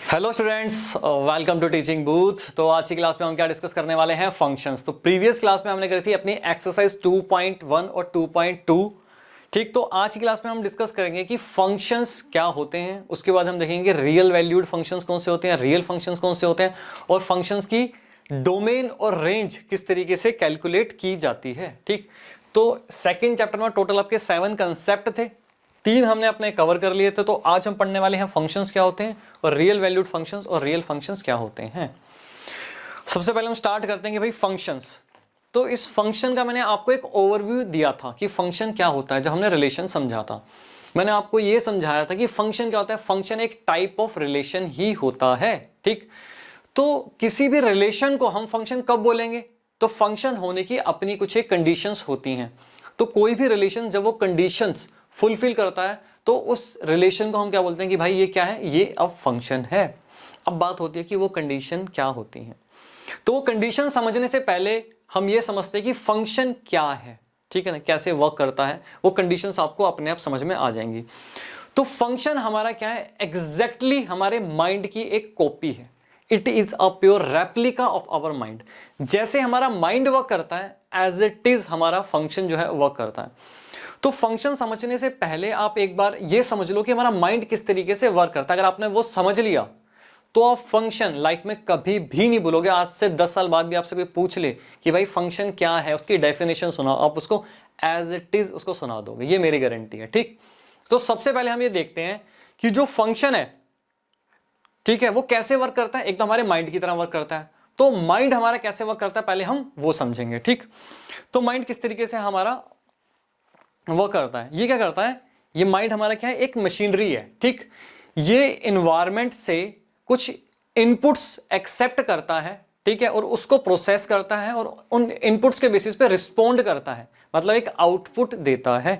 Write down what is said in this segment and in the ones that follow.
Hello students, welcome to Teaching Booth. तो आज की क्लास में हम क्या डिस्कस करने वाले हैं? फंक्शंस। तो प्रीवियस क्लास में हमने करी थी अपनी एक्सरसाइज 2.1 और 2.2। ठीक, तो आज की क्लास में हम डिस्कस करेंगे कि फंक्शंस क्या होते हैं। उसके बाद हम देखेंगे रियल वैल्यूड फंक्शंस कौन से होते हैं, रियल फंक्शंस कौन से होते हैं, और फंक्शंस की डोमेन और रेंज किस तरीके से कैलकुलेट की जाती है। ठीक, तो सेकेंड चैप्टर में टोटल आपके 7 कंसेप्ट थे, 3 हमने अपने कवर कर लिए थे। तो आज हम पढ़ने वाले हैं फंक्शंस क्या होते हैं और रियल वैल्यूड फंक्शंस और रियल फंक्शंस क्या होते हैं। सबसे पहले हम स्टार्ट करते हैं कि भाई फंक्शंस। तो इस फंक्शन का मैंने आपको एक ओवरव्यू दिया था कि फंक्शन क्या होता है। जब हमने रिलेशन समझा था, मैंने आपको यह समझाया था कि फंक्शन क्या होता है। फंक्शन एक टाइप ऑफ रिलेशन ही होता है। ठीक, तो किसी भी रिलेशन को हम फंक्शन कब बोलेंगे? तो फंक्शन होने की अपनी कुछ एक कंडीशंस होती हैं। तो कोई भी रिलेशन जब वो कंडीशंस फुलफिल करता है तो उस रिलेशन को हम क्या बोलते हैं कि भाई ये क्या है, ये अब फंक्शन है। अब बात होती है कि वो कंडीशन क्या होती है। तो वो कंडीशन समझने से पहले हम ये समझते हैं कि फंक्शन क्या है। ठीक है ना, कैसे वर्क करता है, वो कंडीशंस आपको अपने आप समझ में आ जाएंगी। तो फंक्शन हमारा क्या है? एग्जैक्टली हमारे माइंड की एक कॉपी है। It is a pure replica of our mind. जैसे हमारा माइंड वर्क करता है, एज इट इज हमारा फंक्शन जो है वर्क करता है। तो फंक्शन समझने से पहले आप एक बार ये समझ लो कि हमारा माइंड किस तरीके से वर्क करता है। अगर आपने वो समझ लिया तो आप फंक्शन लाइफ में कभी भी नहीं भूलोगे। आज से 10 साल बाद भी आपसे कोई पूछ ले कि भाई फंक्शन क्या है, उसकी डेफिनेशन सुनाओ, आप उसको एज इट इज उसको सुना दोगे, ये मेरी गारंटी है। ठीक, तो सबसे पहले हम ये देखते हैं कि जो फंक्शन है, ठीक है, वो कैसे वर्क करता है। एकदम हमारे माइंड की तरह वर्क करता है। तो माइंड हमारा कैसे वर्क करता है पहले हम वो समझेंगे। ठीक, तो माइंड किस तरीके से हमारा वो करता है, ये क्या करता है, ये माइंड हमारा क्या है, एक मशीनरी है। ठीक, ये इन्वायरमेंट से कुछ इनपुट्स एक्सेप्ट करता है, ठीक है, और उसको प्रोसेस करता है और उन इनपुट्स के बेसिस पे रिस्पोंड करता है, मतलब एक आउटपुट देता है।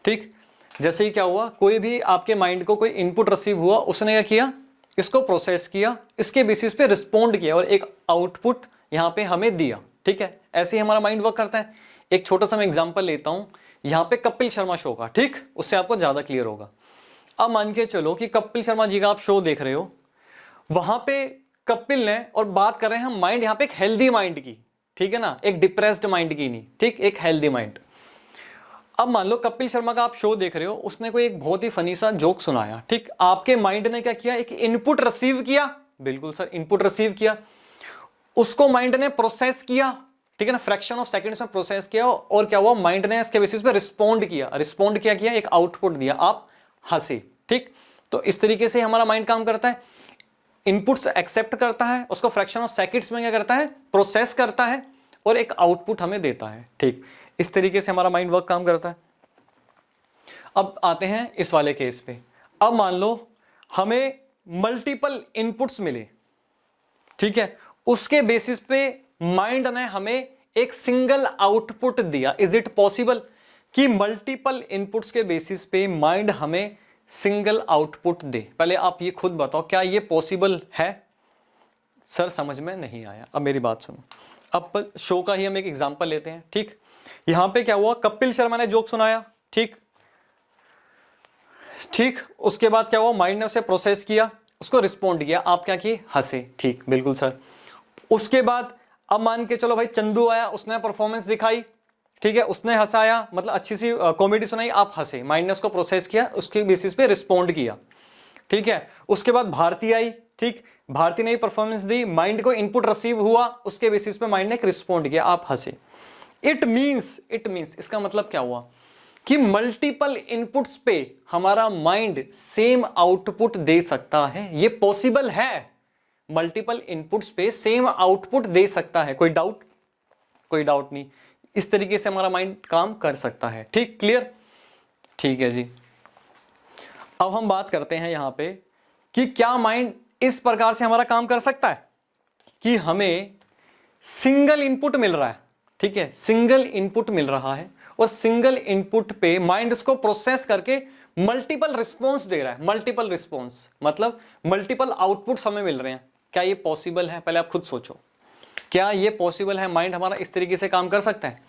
ठीक, जैसे ही क्या हुआ, कोई भी आपके माइंड को कोई इनपुट रिसीव हुआ, उसने क्या किया, इसको प्रोसेस किया, इसके बेसिस पे रिस्पोंड किया और एक आउटपुट यहां पे हमें दिया। ठीक है, ऐसे ही हमारा माइंड वर्क करता है। एक छोटा सा मैं एग्जांपल लेता हूं यहां पे कपिल शर्मा शो का। ठीक, उससे आपको ज्यादा क्लियर होगा। अब मान के चलो कि कपिल शर्मा जी का आप शो देख रहे हो, वहां पे कपिल ने, और बात कर रहे हैं हम माइंड यहां पे एक हेल्दी माइंड की, ठीक है ना, एक डिप्रेस्ड माइंड की नहीं, ठीक, एक हेल्दी माइंड। अब मान लो कपिल शर्मा का आप शो देख रहे हो, उसने कोई एक बहुत ही फनी सा जोक सुनाया। ठीक, आपके माइंड ने क्या किया, एक इनपुट रिसीव किया, बिल्कुल सर, इनपुट रिसीव किया, उसको माइंड ने प्रोसेस किया, ठीक है ना, फ्रैक्शन ऑफ सेकंड्स में प्रोसेस किया, और क्या हुआ, माइंड ने इसके बेसिस पे रिस्पोंड किया। रिस्पोंड क्या किया, एक आउटपुट दिया, आप हंसे। ठीक, तो इस तरीके से हमारा माइंड काम करता है। इनपुट्स एक्सेप्ट करता है, उसको फ्रैक्शन ऑफ सेकंड्स में क्या करता है, प्रोसेस करता है, और एक आउटपुट हमें देता है। ठीक, इस तरीके से हमारा माइंड वर्क काम करता है। अब आते हैं इस वाले केस पे। अब मान लो हमें मल्टीपल इनपुट्स मिले, ठीक है, उसके बेसिस पे माइंड ने हमें एक सिंगल आउटपुट दिया। इज इट पॉसिबल कि मल्टीपल इनपुट्स के बेसिस पे माइंड हमें सिंगल आउटपुट दे? पहले आप ये खुद बताओ, क्या ये पॉसिबल है? सर समझ में नहीं आया। अब मेरी बात सुनो, अब शो का ही हम एक एग्जांपल लेते हैं। ठीक, यहां पे क्या हुआ, कपिल शर्मा ने जोक सुनाया, ठीक, ठीक, उसके बाद क्या हुआ, माइंड ने उसे प्रोसेस किया, उसको रिस्पोंड किया, आप क्या किए, हंसे। ठीक, बिल्कुल सर। उसके बाद अब मान के चलो भाई चंदू आया, उसने परफॉर्मेंस दिखाई, ठीक है, उसने हंसाया, मतलब अच्छी सी कॉमेडी सुनाई, आप हंसे, माइंड ने उसको प्रोसेस किया, उसके बेसिस पे रिस्पोंड किया। ठीक है, उसके बाद भारती आई, ठीक, भारती ने परफॉर्मेंस दी, माइंड को इनपुट रिसीव हुआ, उसके बेसिस पे माइंड ने रिस्पोंड किया, आप हंसे। इट मींस इसका मतलब क्या हुआ कि मल्टीपल इनपुट्स पे हमारा माइंड सेम आउटपुट दे सकता है। ये पॉसिबल है, मल्टीपल इनपुट्स पे सेम आउटपुट दे सकता है। कोई डाउट? कोई डाउट नहीं। इस तरीके से हमारा माइंड काम कर सकता है। ठीक, क्लियर? ठीक है जी। अब हम बात करते हैं यहां पे कि क्या माइंड इस प्रकार से हमारा काम कर सकता है कि हमें सिंगल इनपुट मिल रहा है, ठीक है, सिंगल इनपुट मिल रहा है, और सिंगल इनपुट पे माइंड उसको प्रोसेस करके मल्टीपल रिस्पॉन्स दे रहा है। मल्टीपल रिस्पॉन्स मतलब मल्टीपल आउटपुट्स हमें मिल रहे हैं। क्या ये पॉसिबल है? पहले आप खुद सोचो, क्या ये पॉसिबल है? माइंड हमारा इस तरीके से काम कर सकता है?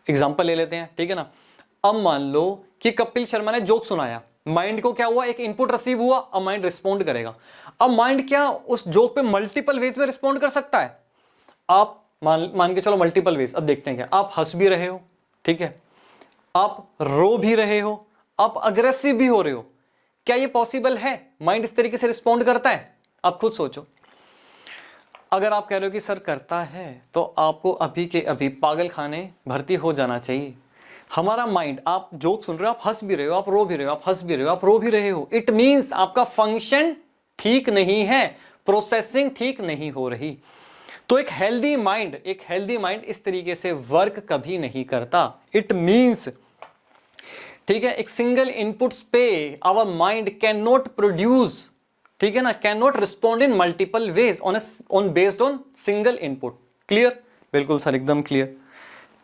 एग्जांपल ले लेते हैं, ठीक है ना। अब मान लो कि कपिल शर्मा ने जोक सुनाया, माइंड को क्या हुआ, एक इनपुट रिसीव हुआ, अब माइंड रिस्पॉन्ड करेगा। अब माइंड क्या उस जोक पे मल्टीपल वेज में रिस्पॉन्ड कर सकता है। आप मान के चलो मल्टीपल वेज। अब देखते हैं क्या, आप हंस भी रहे हो, ठीक है, आप रो भी रहे हो, आप अग्रेसिव भी हो रहे हो, क्या ये पॉसिबल है? माइंड इस तरीके से रिस्पॉन्ड करता है? आप खुद सोचो। अगर आप कह रहे हो कि सर करता है, तो आपको अभी के अभी पागल खाने भर्ती हो जाना चाहिए। हमारा माइंड, आप जोक सुन रहे हो, आप हंस भी रहे हो, आप रो भी रहे हो, आप हंस भी रहे हो, आप रो भी रहे हो, इट मींस आपका फंक्शन ठीक नहीं है, प्रोसेसिंग ठीक नहीं हो रही। तो एक हेल्दी माइंड इस तरीके से वर्क कभी नहीं करता। इट मींस, ठीक है, एक सिंगल इनपुट्स पे our mind can not produce, ठीक है ना, can not respond in multiple ways on based on single input. Clear? बिल्कुल सर, एकदम क्लियर।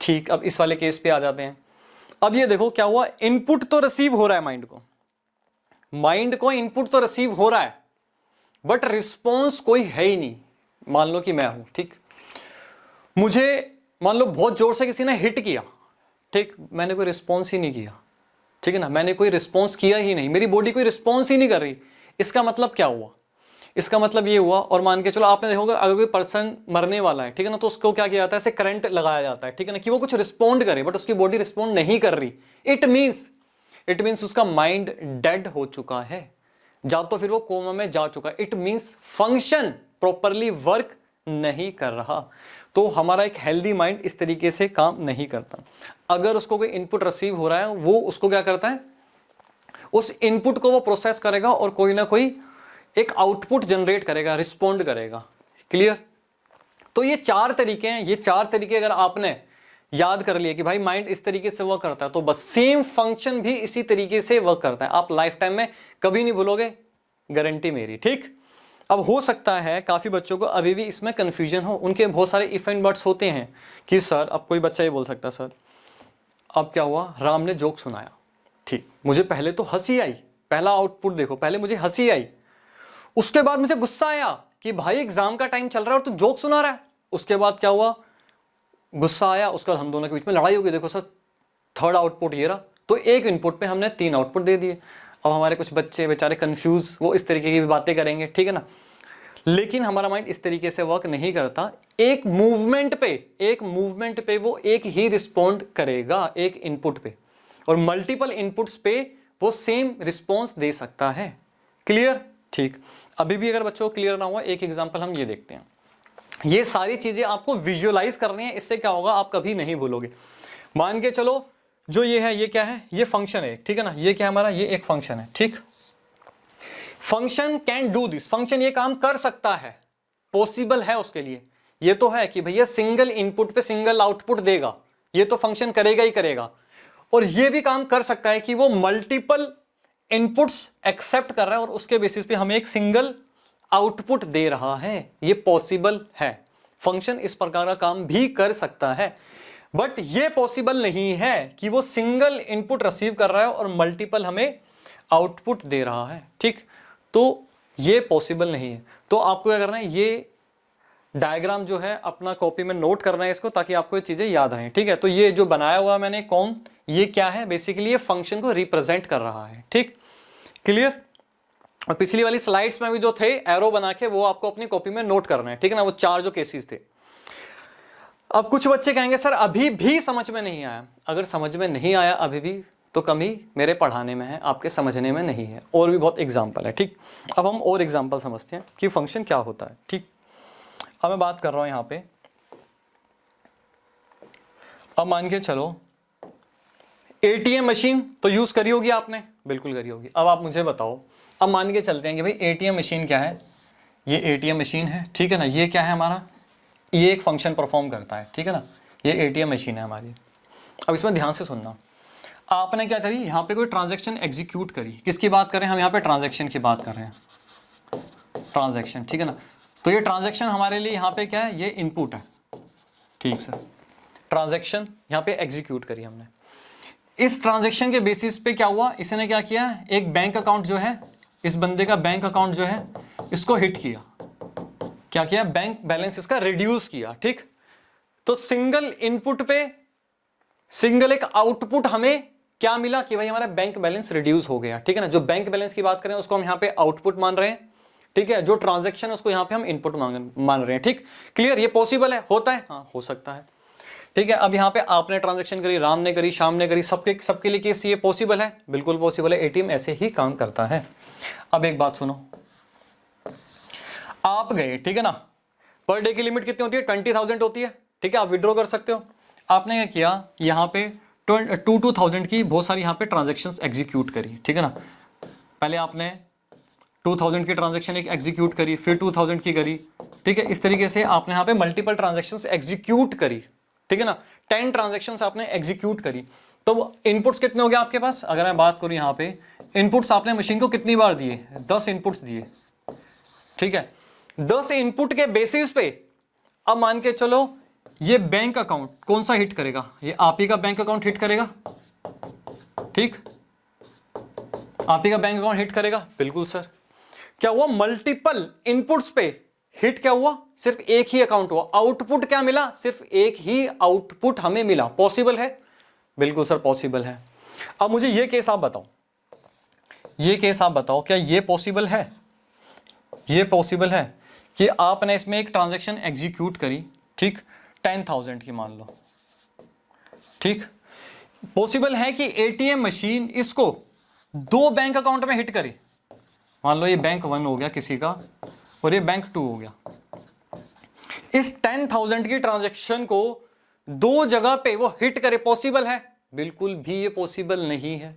ठीक, अब इस वाले केस पे आ जाते हैं। अब ये देखो क्या हुआ, इनपुट तो रिसीव हो रहा है, माइंड को इनपुट तो रिसीव हो रहा है, बट रिस्पॉन्स कोई है ही नहीं। मान लो कि मैं हूं, ठीक, मुझे मान लो बहुत जोर से किसी ने हिट किया, ठीक, मैंने कोई रिस्पॉन्स ही नहीं किया, ठीक है ना, मैंने कोई रिस्पॉन्स किया ही नहीं, मेरी बॉडी कोई रिस्पॉन्स ही नहीं कर रही। इसका मतलब क्या हुआ? इसका मतलब ये हुआ, और मान के चलो आपने देखोगे अगर कोई पर्सन मरने वाला है, ठीक है ना, तो उसको क्या किया जाता है, ऐसे करंट लगाया जाता है, ठीक है ना, कि वो कुछ रिस्पॉन्ड करे, बट उसकी बॉडी रिस्पॉन्ड नहीं कर रही। इट मींस उसका माइंड डेड हो चुका है, या तो फिर वो कोमा में जा चुका है। It means function properly work नहीं कर रहा। तो हमारा एक हेल्दी माइंड इस तरीके से काम नहीं करता। अगर उसको कोई इनपुट रिसीव हो रहा है, वो उसको क्या करता है, उस इनपुट को वो प्रोसेस करेगा और कोई ना कोई एक आउटपुट जनरेट करेगा, रिस्पॉन्ड करेगा। क्लियर? तो ये चार तरीके हैं, ये चार तरीके अगर आपने याद कर लिए कि भाई माइंड इस तरीके से वर्क करता है, तो बस सेम फंक्शन भी इसी तरीके से वर्क करता है। आप लाइफ टाइम में कभी नहीं भूलोगे, गारंटी मेरी। ठीक, अब हो सकता है काफी बच्चों को अभी भी इसमें कंफ्यूजन हो, उनके बहुत सारे इफ एंड बट्स होते हैं कि सर, अब कोई बच्चा ये बोल सकता है, सर अब क्या हुआ, राम ने जोक सुनाया, ठीक, मुझे पहले तो हंसी आई, पहला आउटपुट देखो, पहले मुझे हंसी आई, उसके बाद मुझे गुस्सा आया कि भाई एग्जाम का टाइम चल रहा है और तू जोक सुना रहा है। उसके बाद क्या हुआ, गुस्सा आया, उसके बाद हम दोनों के बीच में लड़ाई हो गई, देखो सर थर्ड आउटपुट ये रहा। तो एक इनपुट पे हमने 3 आउटपुट दे दिए। अब हमारे कुछ बच्चे बेचारे कंफ्यूज, वो इस तरीके की भी बातें करेंगे, ठीक है ना, लेकिन हमारा माइंड इस तरीके से वर्क नहीं करता। एक मूवमेंट पे वो एक ही रिस्पॉन्ड करेगा, एक इनपुट पे, और मल्टीपल इनपुट्स पे वो सेम रिस्पॉन्स दे सकता है। क्लियर? ठीक, अभी भी अगर बच्चों को क्लियर ना हुआ, एक एग्जांपल हम ये देखते हैं। ये सारी चीजें आपको विजुअलाइज करनी है, इससे क्या होगा, आप कभी नहीं भूलोगे। मान के चलो जो ये है, ये क्या है, ये फंक्शन है, ठीक है ना, ये क्या है हमारा, ये एक फंक्शन है। ठीक, function can do this, function ये काम कर सकता है, पॉसिबल है उसके लिए। ये तो है कि भैया सिंगल इनपुट पे सिंगल आउटपुट देगा, ये तो फंक्शन करेगा ही करेगा। और ये भी काम कर सकता है कि वो मल्टीपल इनपुट्स एक्सेप्ट कर रहा है और उसके बेसिस पे हमें एक सिंगल आउटपुट दे रहा है। ये पॉसिबल है, फंक्शन इस प्रकार का काम भी कर सकता है। बट ये पॉसिबल नहीं है कि वो सिंगल इनपुट रिसीव कर रहा है और मल्टीपल हमें आउटपुट दे रहा है। ठीक, तो ये पॉसिबल नहीं है। तो आपको क्या करना है, ये डायग्राम जो है अपना कॉपी में नोट करना है इसको, ताकि आपको ये चीजें याद रहें। ठीक है, तो ये जो बनाया हुआ मैंने कौन, ये क्या है, बेसिकली ये फंक्शन को रिप्रेजेंट कर रहा है। ठीक, क्लियर? और पिछली वाली स्लाइड्स में भी जो थे एरो बना के, वो आपको अपनी कॉपी में नोट करना है, ठीक है ना, वो 4 जो केसेस थे। अब कुछ बच्चे कहेंगे सर अभी भी समझ में नहीं आया। अगर समझ में नहीं आया अभी भी, तो कमी मेरे पढ़ाने में है, आपके समझने में नहीं है। और भी बहुत एग्जाम्पल है। ठीक, अब हम और एग्जाम्पल समझते हैं कि फंक्शन क्या होता है। ठीक, अब मैं बात कर रहा हूं यहां पे, अब मान के चलो एटीएम मशीन तो यूज करी होगी आपने, बिल्कुल करी होगी। अब आप मुझे बताओ, अब मान के चलते हैं कि भाई एटीएम मशीन क्या है, ये एटीएम मशीन है, ठीक है ना, ये क्या है हमारा, ये एक फंक्शन परफॉर्म करता है, ठीक है ना, ये एटीएम मशीन है हमारी। अब इसमें ध्यान से सुनना, आपने क्या करी, यहाँ पे कोई ट्रांजैक्शन एग्जीक्यूट करी। किसकी बात कर रहे हैं हम, यहाँ पे ट्रांजैक्शन की बात कर रहे हैं, ट्रांजैक्शन, ठीक है ना। तो ये ट्रांजैक्शन हमारे लिए यहाँ पे क्या है, ये इनपुट है। ठीक सर, ट्रांजैक्शन यहाँ पे एग्जीक्यूट करी हमने। इस ट्रांजैक्शन के बेसिस पे क्या हुआ, इसने क्या किया, एक बैंक अकाउंट जो है, इस बंदे का बैंक अकाउंट जो है, इसको हिट किया। क्या किया, बैंक बैलेंस इसका रिड्यूस किया। ठीक, तो सिंगल इनपुट पे सिंगल एक आउटपुट हमें क्या मिला कि भाई हमारा बैंक बैलेंस रिड्यूस हो गया, ठीक है ना। जो बैंक बैलेंस की बात करें उसको हम यहाँ पे आउटपुट मान रहे हैं, ठीक है। जो ट्रांजैक्शन है उसको यहाँ पे हम इनपुट मान रहे हैं, ठीक क्लियर। ये पॉसिबल है, होता है, हाँ हो सकता है, ठीक है। अब यहाँ पे आपने ट्रांजैक्शन करी, राम ने करी, श्याम ने करी, सबके लिए केस ये पॉसिबल है, बिल्कुल पॉसिबल है। एटीएम ऐसे ही काम करता है। अब एक बात सुनो, आप गए, ठीक है ना, पर डे की लिमिट कितनी होती है, 20,000 होती है, ठीक है। आप विड्रॉ कर सकते हो। आपने क्या किया, यहाँ पे 2,000 की बहुत सारी यहाँ पे ट्रांजेक्शन एग्जीक्यूट करी, ठीक है ना। पहले आपने 2,000 की ट्रांजेक्शन एक एग्जीक्यूट करी, फिर 2,000 की करी, ठीक है। इस तरीके से आपने यहाँ पे मल्टीपल ट्रांजेक्शन एग्जीक्यूट करी, ठीक है ना। 10 ट्रांजेक्शन आपने एग्जीक्यूट करी, तो इनपुट्स कितने हो गए आपके पास। अगर मैं बात करूं यहाँ पे इनपुट्स आपने मशीन को कितनी बार दिए, 10 इनपुट्स दिए, ठीक है। 10 इनपुट के बेसिस पे अब मान के चलो ये बैंक अकाउंट कौन सा हिट करेगा, ये आप ही का बैंक अकाउंट हिट करेगा, ठीक, आप ही का बैंक अकाउंट हिट करेगा, बिल्कुल सर। क्या हुआ, मल्टीपल इनपुट्स पे हिट क्या हुआ, सिर्फ एक ही अकाउंट हुआ। आउटपुट क्या मिला, सिर्फ एक ही आउटपुट हमें मिला। पॉसिबल है, बिल्कुल सर पॉसिबल है। अब मुझे ये केस आप बताओ, ये केस आप बताओ, क्या ये पॉसिबल है, ये पॉसिबल है कि आपने इसमें एक ट्रांजैक्शन एग्जीक्यूट करी, ठीक, 10,000 की मान लो, ठीक। पॉसिबल है कि एटीएम मशीन इसको 2 बैंक अकाउंट में हिट करे। मान लो ये बैंक 1 हो गया किसी का और ये बैंक 2 हो गया। इस 10,000 की ट्रांजैक्शन को 2 जगह पे वो हिट करे, पॉसिबल है, बिल्कुल भी ये पॉसिबल नहीं है।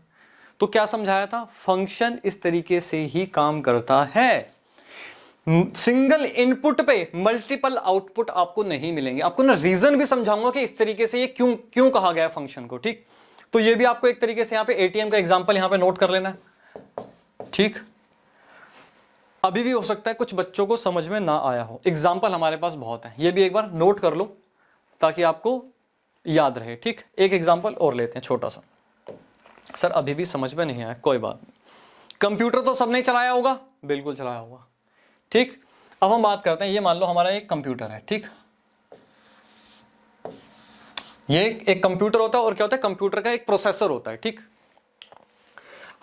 तो क्या समझाया था, फंक्शन इस तरीके से ही काम करता है। सिंगल इनपुट पे मल्टीपल आउटपुट आपको नहीं मिलेंगे। आपको ना रीजन भी समझाऊंगा कि इस तरीके से ये क्यों कहा गया फंक्शन को, ठीक। तो ये भी आपको एक तरीके से यहाँ पे एटीएम का एग्जांपल यहाँ पे नोट कर लेना है, ठीक। अभी भी हो सकता है कुछ बच्चों को समझ में ना आया हो, एग्जाम्पल हमारे पास बहुत है, ये भी एक बार नोट कर लो ताकि आपको याद रहे, ठीक। एक एग्जाम्पल और लेते हैं छोटा सा। सर अभी भी समझ में नहीं आया, कोई बात नहीं। कंप्यूटर तो सबने चलाया होगा, बिल्कुल चलाया होगा, ठीक। अब हम बात करते हैं, ये मान लो हमारा एक कंप्यूटर है, ठीक। ये एक कंप्यूटर होता है और क्या होता है, कंप्यूटर का एक प्रोसेसर होता है, ठीक।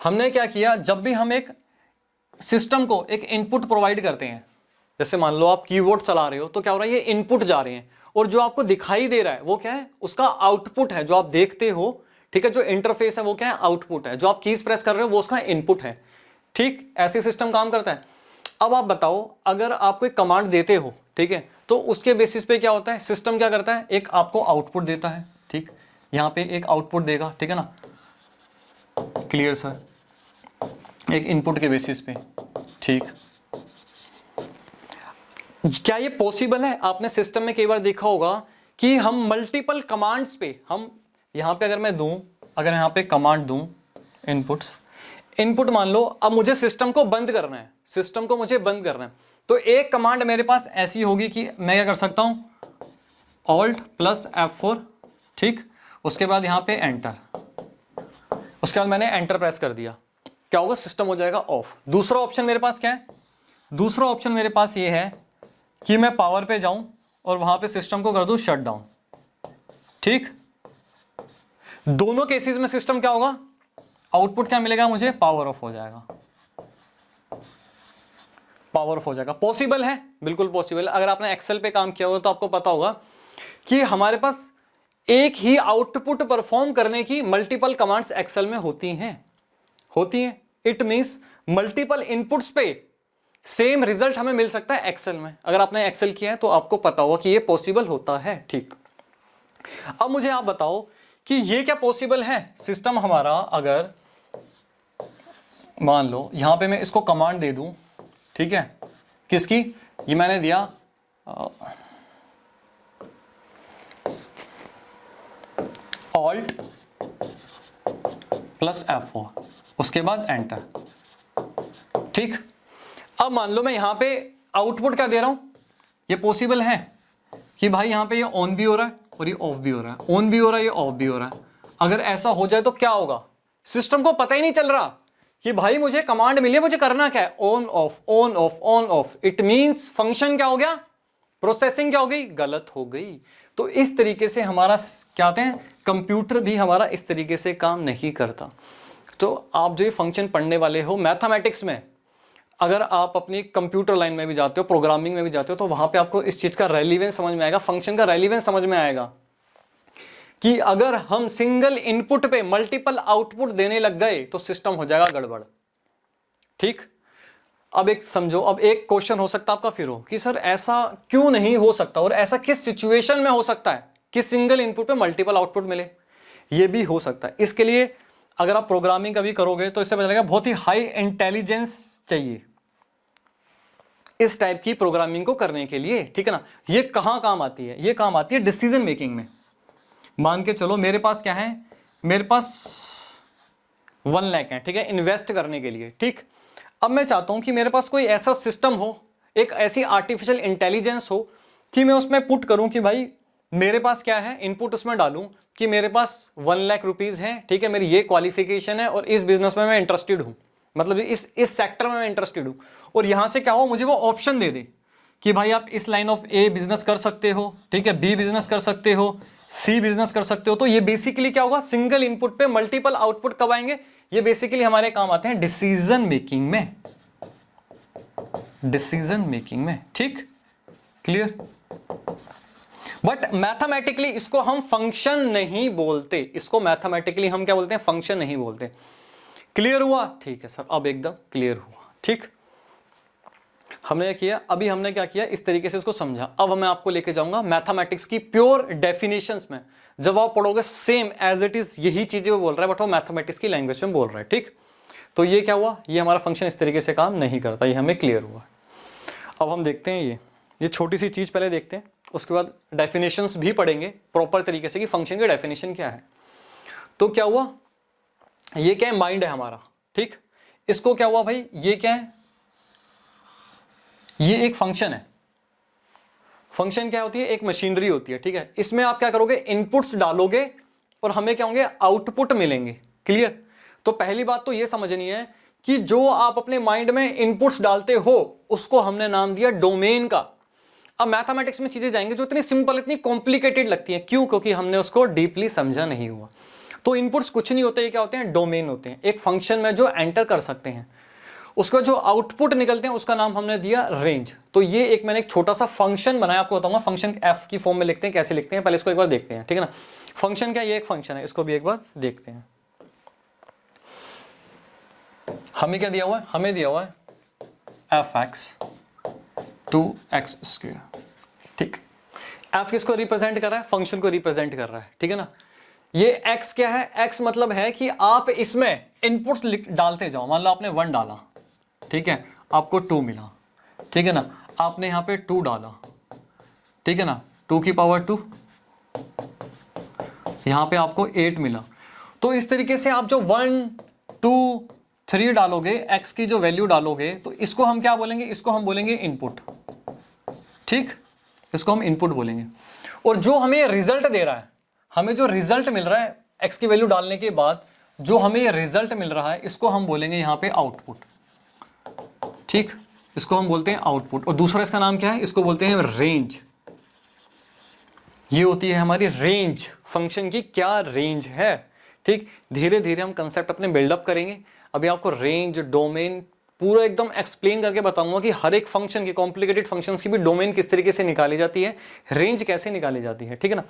हमने क्या किया, जब भी हम एक सिस्टम को एक इनपुट प्रोवाइड करते हैं, जैसे मान लो आप कीबोर्ड चला रहे हो, तो क्या हो रहा है, ये इनपुट जा रहे हैं और जो आपको दिखाई दे रहा है वो क्या है, उसका आउटपुट है, जो आप देखते हो, ठीक है। जो इंटरफेस है वो क्या है, आउटपुट है। जो आप कीज प्रेस कर रहे हो वो उसका इनपुट है, ठीक। ऐसे सिस्टम काम करता है। अब आप बताओ, अगर आप कोई कमांड देते हो, ठीक है, तो उसके बेसिस पे क्या होता है, सिस्टम क्या करता है, एक आपको आउटपुट देता है, ठीक। यहां पे एक आउटपुट देगा, ठीक है ना, क्लियर सर, एक इनपुट के बेसिस पे, ठीक। क्या ये पॉसिबल है, आपने सिस्टम में कई बार देखा होगा कि हम मल्टीपल कमांड्स पे, हम यहां पे अगर मैं दूं, अगर यहां पे कमांड दूं, इनपुट मान लो, अब मुझे सिस्टम को बंद करना है, सिस्टम को मुझे बंद करना है, तो एक कमांड मेरे पास ऐसी होगी कि मैं क्या कर सकता हूं, Alt + F4, ठीक। उसके बाद यहां पे एंटर, उसके बाद मैंने एंटर प्रेस कर दिया, क्या होगा, सिस्टम हो जाएगा ऑफ। दूसरा ऑप्शन मेरे पास क्या है, दूसरा ऑप्शन मेरे पास ये है कि मैं पावर पे जाऊं और वहां पे सिस्टम को कर दूं शट डाउन, ठीक। दोनों केसेस में सिस्टम क्या होगा, आउटपुट क्या मिलेगा मुझे, पावर ऑफ हो जाएगा, पावर ऑफ हो जाएगा। पॉसिबल है, बिल्कुल पॉसिबल है। अगर आपने एक्सेल पे काम किया हो तो आपको पता होगा कि हमारे पास एक ही आउटपुट परफॉर्म करने की मल्टीपल कमांड्स एक्सेल में होती हैं। इट मींस मल्टीपल इनपुट्स पे सेम रिजल्ट हमें मिल सकता है एक्सेल में। अगर आपने एक्सेल किया है तो आपको पता होगा कि ये पॉसिबल होता है, ठीक। अब मुझे आप बताओ कि ये क्या पॉसिबल है, सिस्टम हमारा, अगर मान लो यहां पे मैं इसको कमांड दे दूं, ठीक है, किसकी, ये मैंने दिया Alt + F4, उसके बाद एंटर, ठीक। अब मान लो मैं यहां पे आउटपुट क्या दे रहा हूं, ये पॉसिबल है कि भाई यहां पे ये ऑन भी हो रहा है और ये ऑफ भी हो रहा है, ऑन भी हो रहा है, ये ऑफ भी हो रहा है। अगर ऐसा हो जाए तो क्या होगा, सिस्टम को पता ही नहीं चल रहा कि भाई मुझे कमांड मिली है, मुझे करना क्या है, on off on off on off. It means function क्या हो गया, प्रोसेसिंग क्या हो गई, गलत हो गई। तो इस तरीके से हमारा क्या कहते हैं, कंप्यूटर भी हमारा इस तरीके से काम नहीं करता। तो आप जो ये फंक्शन पढ़ने वाले हो मैथमेटिक्स में, अगर आप अपनी कंप्यूटर लाइन में भी जाते हो, प्रोग्रामिंग में भी जाते हो, तो वहां पे आपको इस चीज का रेलिवेंस समझ में आएगा, फंक्शन का रेलिवेंस समझ में आएगा कि अगर हम सिंगल इनपुट पे मल्टीपल आउटपुट देने लग गए तो सिस्टम हो जाएगा गड़बड़। ठीक, अब एक समझो, अब एक क्वेश्चन हो सकता है आपका फिर हो कि सर ऐसा क्यों नहीं हो सकता, और ऐसा किस सिचुएशन में हो सकता है कि सिंगल इनपुट पे मल्टीपल आउटपुट मिले। ये भी हो सकता है। इसके लिए अगर आप प्रोग्रामिंग कभी करोगे तो इससे पता लगेगा बहुत ही हाई इंटेलिजेंस चाहिए इस टाइप की प्रोग्रामिंग को करने के लिए। ठीक है ना, ये कहां काम आती है, ये काम आती है डिसीजन मेकिंग में। मान के चलो मेरे पास क्या है, मेरे पास 1 लाख है, ठीक है, इन्वेस्ट करने के लिए। ठीक, अब मैं चाहता हूं कि मेरे पास कोई ऐसा सिस्टम हो, एक ऐसी आर्टिफिशियल इंटेलिजेंस हो कि मैं उसमें पुट करूं कि भाई मेरे पास क्या है, इनपुट उसमें डालूं कि मेरे पास 1 लाख रुपीज है, ठीक है, मेरी ये क्वालिफिकेशन है और इस बिजनेस में मैं इंटरेस्टेड हूं, मतलब इस सेक्टर में मैं इंटरेस्टेड हूं, और यहां से क्या हो, मुझे वो ऑप्शन दे दे कि भाई आप इस लाइन ऑफ ए बिजनेस कर सकते हो, ठीक है, बी बिजनेस कर सकते हो, सी बिजनेस कर सकते हो। तो ये बेसिकली क्या होगा, सिंगल इनपुट पे मल्टीपल आउटपुट कब आएंगे, ये बेसिकली हमारे काम आते हैं डिसीजन मेकिंग में, डिसीजन मेकिंग में। ठीक, क्लियर। बट मैथमेटिकली इसको हम फंक्शन नहीं बोलते, इसको मैथमेटिकली हम क्या बोलते हैं, फंक्शन नहीं बोलते। क्लियर हुआ? ठीक है सर, अब एकदम क्लियर हुआ। ठीक, हमने क्या किया, अभी हमने क्या किया, इस तरीके से इसको समझा। अब मैं आपको लेके जाऊंगा मैथमेटिक्स की प्योर डेफिनेशंस में। जब आप पढ़ोगे सेम एज इट इज यही चीजें वो बोल रहा है, बट वो मैथमेटिक्स की लैंग्वेज में बोल रहा है। ठीक, तो ये क्या हुआ, ये हमारा फंक्शन इस तरीके से काम नहीं करता, ये हमें क्लियर हुआ। अब हम देखते हैं ये छोटी सी चीज पहले देखते हैं, उसके बाद डेफिनेशंस भी पढ़ेंगे प्रॉपर तरीके से कि फंक्शन की डेफिनेशन क्या है। तो क्या हुआ, ये क्या है, माइंड है हमारा। ठीक, इसको क्या हुआ भाई, ये क्या है, ये एक फंक्शन है। फंक्शन क्या होती है, एक मशीनरी होती है। ठीक है, इसमें आप क्या करोगे, इनपुट्स डालोगे और हमें क्या होंगे, आउटपुट मिलेंगे। क्लियर। तो पहली बात तो ये समझनी है कि जो आप अपने माइंड में इनपुट्स डालते हो उसको हमने नाम दिया डोमेन का। अब मैथमेटिक्स में चीजें जाएंगे जो इतनी सिंपल, इतनी कॉम्प्लिकेटेड लगती हैं, क्यों, क्योंकि हमने उसको डीपली समझा नहीं हुआ। तो इनपुट्स कुछ नहीं होते, ये क्या होते हैं, डोमेन होते हैं, एक फंक्शन में जो एंटर कर सकते हैं। उसका जो आउटपुट निकलते हैं उसका नाम हमने दिया रेंज। तो ये एक मैंने एक छोटा सा फंक्शन बनाया, आपको बताऊंगा फंक्शन एफ की फॉर्म में लिखते हैं, कैसे लिखते हैं, पहले इसको एक बार देखते हैं। ठीक है ना, फंक्शन क्या, ये एक फंक्शन है, इसको भी एक बार देखते हैं। हमें क्या दिया हुआ है, हमें दिया हुआ है एफ एक्स 2x स्क्वायर। ठीक, एफ किसको रिप्रेजेंट कर रहा है, फंक्शन को रिप्रेजेंट कर रहा है। ठीक है ना, ये x क्या है, x मतलब है कि आप इसमें इनपुट्स डालते जाओ। मान लो आपने 1 डाला, ठीक है, आपको 2 मिला। ठीक है ना, आपने यहां पे 2 डाला, ठीक है ना, 2 की पावर 2, यहां पे आपको 8 मिला। तो इस तरीके से आप जो 1 2 3 डालोगे, x की जो वैल्यू डालोगे, तो इसको हम क्या बोलेंगे, इसको हम बोलेंगे इनपुट। ठीक, इसको हम इनपुट बोलेंगे। और जो हमें रिजल्ट दे रहा है, हमें जो रिजल्ट मिल रहा है x की वैल्यू डालने के बाद जो हमें ये रिजल्ट मिल रहा है, इसको हम बोलेंगे यहां पे आउटपुट। ठीक, इसको हम बोलते हैं आउटपुट। और दूसरा इसका नाम क्या है, इसको बोलते हैं रेंज। ये होती है हमारी रेंज, फंक्शन की क्या रेंज है। ठीक, धीरे धीरे हम कंसेप्ट अपने बिल्डअप करेंगे। अभी आपको रेंज, डोमेन पूरा एकदम एक्सप्लेन करके बताऊंगा कि हर एक फंक्शन की, कॉम्प्लिकेटेड फंक्शंस की भी डोमेन किस तरीके से निकाली जाती है, रेंज कैसे निकाली जाती है। ठीक है ना,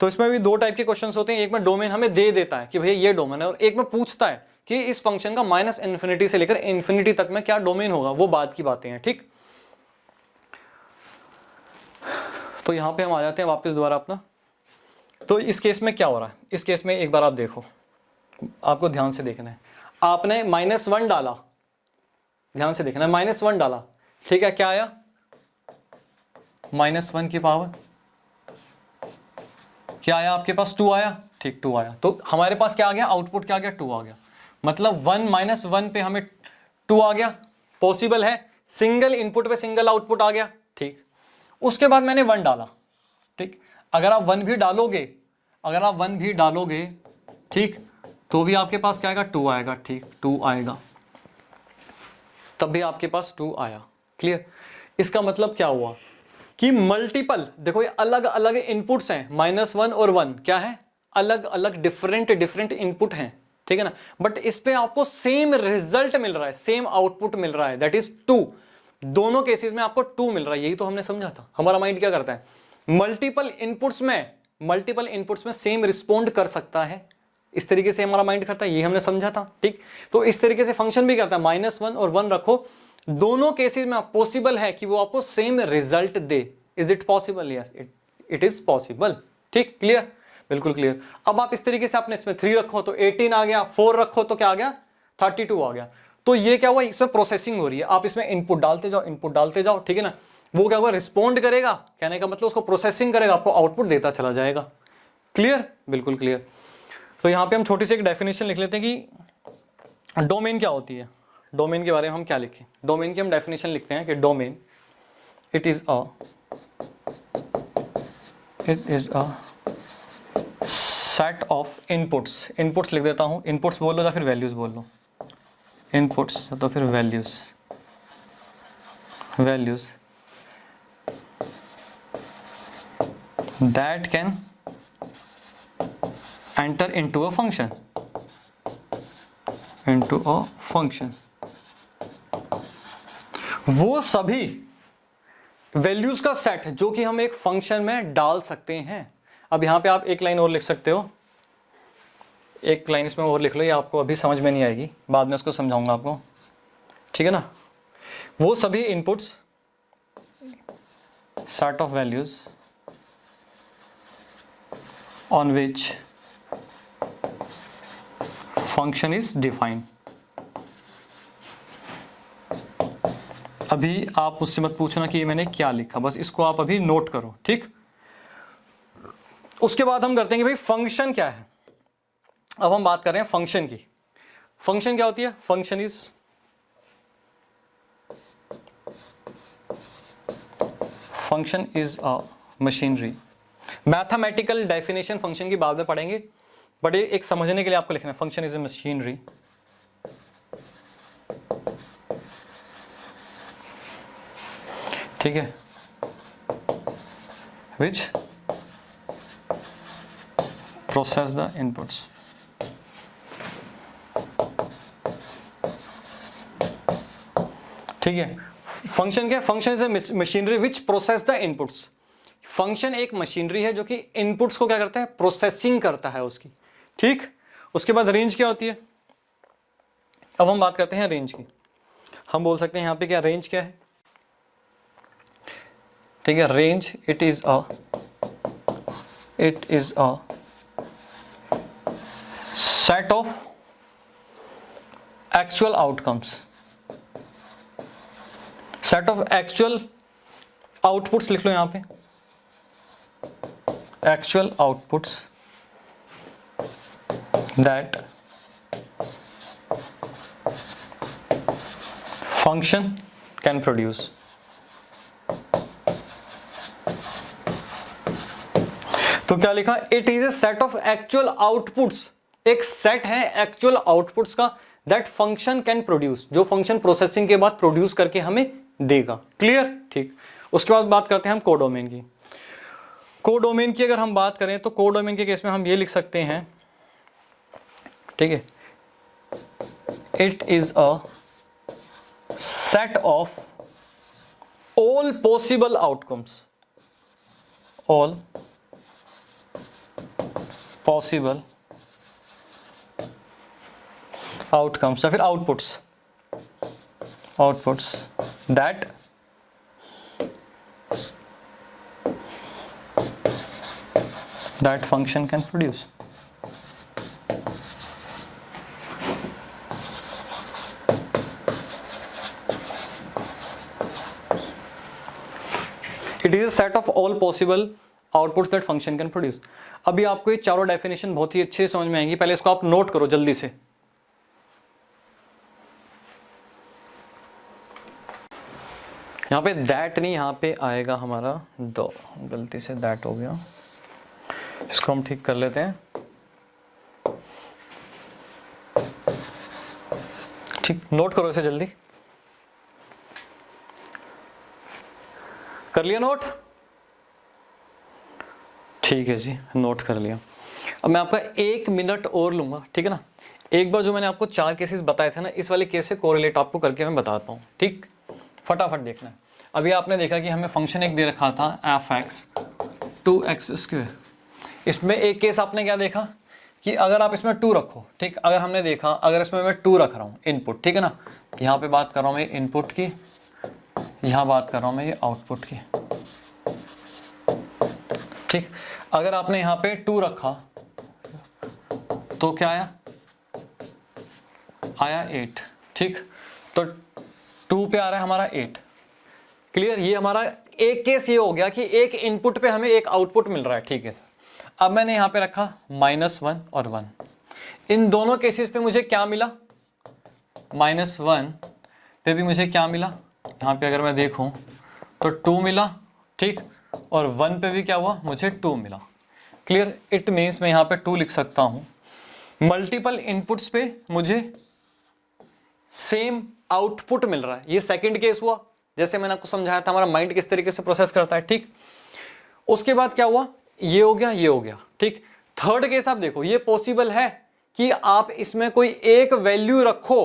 तो इसमें भी 2 टाइप के क्वेश्चंस होते हैं। एक में डोमेन हमें दे देता है कि भैया ये डोमेन है, और एक में पूछता है कि इस फंक्शन का -इन्फिनिटी से लेकर इन्फिनिटी तक में क्या डोमेन होगा, वो बाद की बातें हैं। ठीक, तो यहां पे हम आ जाते हैं वापस दोबारा अपना। तो इस केस में क्या हो रहा है, इस केस में एक बार आप देखो, आपको ध्यान से देखना है। आपने -1 डाला, ध्यान से देखना है, -1 डाला, ठीक है, क्या आया, -1 की पावर क्या आया, आपके पास 2 आया। ठीक, 2 आया, तो हमारे पास क्या आ गया, आउटपुट क्या आ गया, 2 आ गया। मतलब 1 - 1 पे हमें 2 आ गया। पॉसिबल है, सिंगल इनपुट पे सिंगल आउटपुट आ गया। ठीक, उसके बाद मैंने 1 डाला। ठीक, अगर आप 1 भी डालोगे, अगर आप 1 भी डालोगे, ठीक, तो भी आपके पास क्या आएगा, 2 आएगा। ठीक, 2 आएगा, तब भी आपके पास 2 आया। क्लियर। इसका मतलब क्या हुआ कि मल्टीपल, देखो ये अलग अलग इनपुट्स हैं, -1 और 1 क्या है, अलग अलग डिफरेंट इनपुट हैं, ठीक है ना, बट इस पे आपको सेम रिजल्ट मिल रहा है, सेम आउटपुट मिल रहा है, दैट इज 2। दोनों केसेस में आपको 2 मिल रहा है, यही तो हमने समझा था। हमारा माइंड क्या करता है, मल्टीपल इनपुट्स में सेम रिस्पॉन्ड कर सकता है, इस तरीके से हमारा माइंड करता है, ये हमने समझा था, ठीक। तो इस तरीके से फंक्शन भी करता है, -1 और 1 रखो, दोनों केसेस में पॉसिबल है कि वो आपको same result they. Is it possible? Yes, it is possible, ठीक, क्लियर, बिल्कुल क्लियर। अब आप इस तरीके से आपने इसमें 3 रखो तो 18 आ गया, 4 रखो तो क्या आ गया, 32 आ गया। तो ये क्या हुआ, इसमें प्रोसेसिंग हो रही है, आप इसमें इनपुट डालते जाओ, ठीक है ना, वो क्या होगा, रिस्पॉन्ड करेगा, कहने का मतलब उसको प्रोसेसिंग करेगा, आपको आउटपुट देता चला जाएगा। क्लियर, बिल्कुल क्लियर। तो यहां पे हम छोटी सी एक डेफिनेशन लिख लेते हैं कि डोमेन क्या होती है। डोमेन के बारे में हम क्या लिखें, डोमेन की हम डेफिनेशन लिखते हैं कि domain it is a set of inputs लिख देता हूं, इनपुट्स बोल लो या फिर वैल्यूज बोल लो, इनपुट्स तो फिर values that can enter into a function, वो सभी वैल्यूज का सेट जो कि हम एक फंक्शन में डाल सकते हैं। अब यहां पे आप एक लाइन और लिख सकते हो, एक लाइन इसमें और लिख लो, ये आपको अभी समझ में नहीं आएगी, बाद में उसको समझाऊंगा आपको, ठीक है ना। वो सभी inputs, set of values on which function is defined. अभी आप मुझसे मत पूछना कि ये मैंने क्या लिखा, बस इसको आप अभी नोट करो, ठीक। उसके बाद हम करते हैं कि भाई फंक्शन क्या है। अब हम बात कर रहे हैं फंक्शन की। फंक्शन क्या होती है, function is a machinery. Mathematical definition function की बाद में पढ़ेंगे, बट एक समझने के लिए आपको लिखना है, फंक्शन इज ए मशीनरी ठीक है, विच प्रोसेस द इनपुट्स। ठीक है, फंक्शन क्या, function is a machinery which process the inputs. Function एक मशीनरी है जो कि इनपुट्स को क्या करता है, प्रोसेसिंग करता है उसकी, ठीक। उसके बाद रेंज क्या होती है, अब हम बात करते हैं रेंज की। हम बोल सकते हैं यहां पे क्या, रेंज क्या है, ठीक है, range it is a set of actual outcomes, set of actual outputs लिख लो यहां पे, actual outputs that function can produce. तो क्या लिखा, it is a set of actual outputs, एक सेट है एक्चुअल आउटपुट्स का, दैट फंक्शन कैन प्रोड्यूस, जो फंक्शन प्रोसेसिंग के बाद प्रोड्यूस करके हमें देगा। क्लियर, ठीक। उसके बाद बात करते हैं हम कोडोमेन की। कोडोमेन की अगर हम बात करें तो कोडोमेन के केस में हम ये लिख सकते हैं, ठीक है, it is a set of all possible outcomes, all possible outcomes या फिर outputs that function can produce। It is a set of all possible outputs that function can produce। अभी आपको ये चारों डेफिनेशन बहुत ही अच्छे से समझ में आएंगी, पहले इसको आप नोट करो जल्दी से। यहाँ पे दैट नहीं, यहाँ पे आएगा हमारा दो, गलती से दैट हो गया, इसको हम ठीक कर लेते हैं, ठीक, नोट करो इसे जल्दी, कर लिया नोट, ठीक है जी, नोट कर लिया। अब मैं आपका 1 मिनट और लूंगा, ठीक है ना। एक बार जो मैंने आपको 4 केसेस बताए थे ना, इस वाले केस से कोरिलेट आपको करके मैं बताता हूँ, ठीक। फटाफट देखना है। अभी आपने देखा कि हमें फंक्शन एक दे रखा था f(x) 2x²। इसमें एक केस आपने क्या देखा कि अगर आप इसमें 2 रखो, ठीक। अगर हमने देखा अगर इसमें मैं 2 रख रहा हूँ इनपुट, ठीक है ना, यहाँ पे बात कर रहा हूँ मैं इनपुट की, यहाँ बात कर रहा हूँ मैं ये आउटपुट की, ठीक। अगर आपने यहाँ पे 2 रखा तो क्या आया 8, ठीक। तो 2 पे आ रहा है हमारा 8। क्लियर। ये हमारा एक केस ये हो गया कि एक इनपुट पे हमें एक आउटपुट मिल रहा है, ठीक है सर। अब मैंने यहां पे रखा -1 और 1। इन दोनों केसेस पे मुझे क्या मिला, -1 पे भी मुझे क्या मिला, यहां पे अगर मैं देखूं तो 2 मिला, ठीक। और 1 पे भी क्या हुआ, मुझे 2 मिला। क्लियर। इट मीन्स मैं यहां पे 2 लिख सकता हूं। मल्टीपल इनपुट्स पे मुझे सेम आउटपुट मिल रहा है। ये सेकंड केस हुआ, जैसे मैंने आपको समझाया था हमारा माइंड किस तरीके से प्रोसेस करता है, ठीक। उसके बाद क्या हुआ, ये हो गया, ये हो गया, ठीक। थर्ड केस आप देखो, ये पॉसिबल है कि आप इसमें कोई एक वैल्यू रखो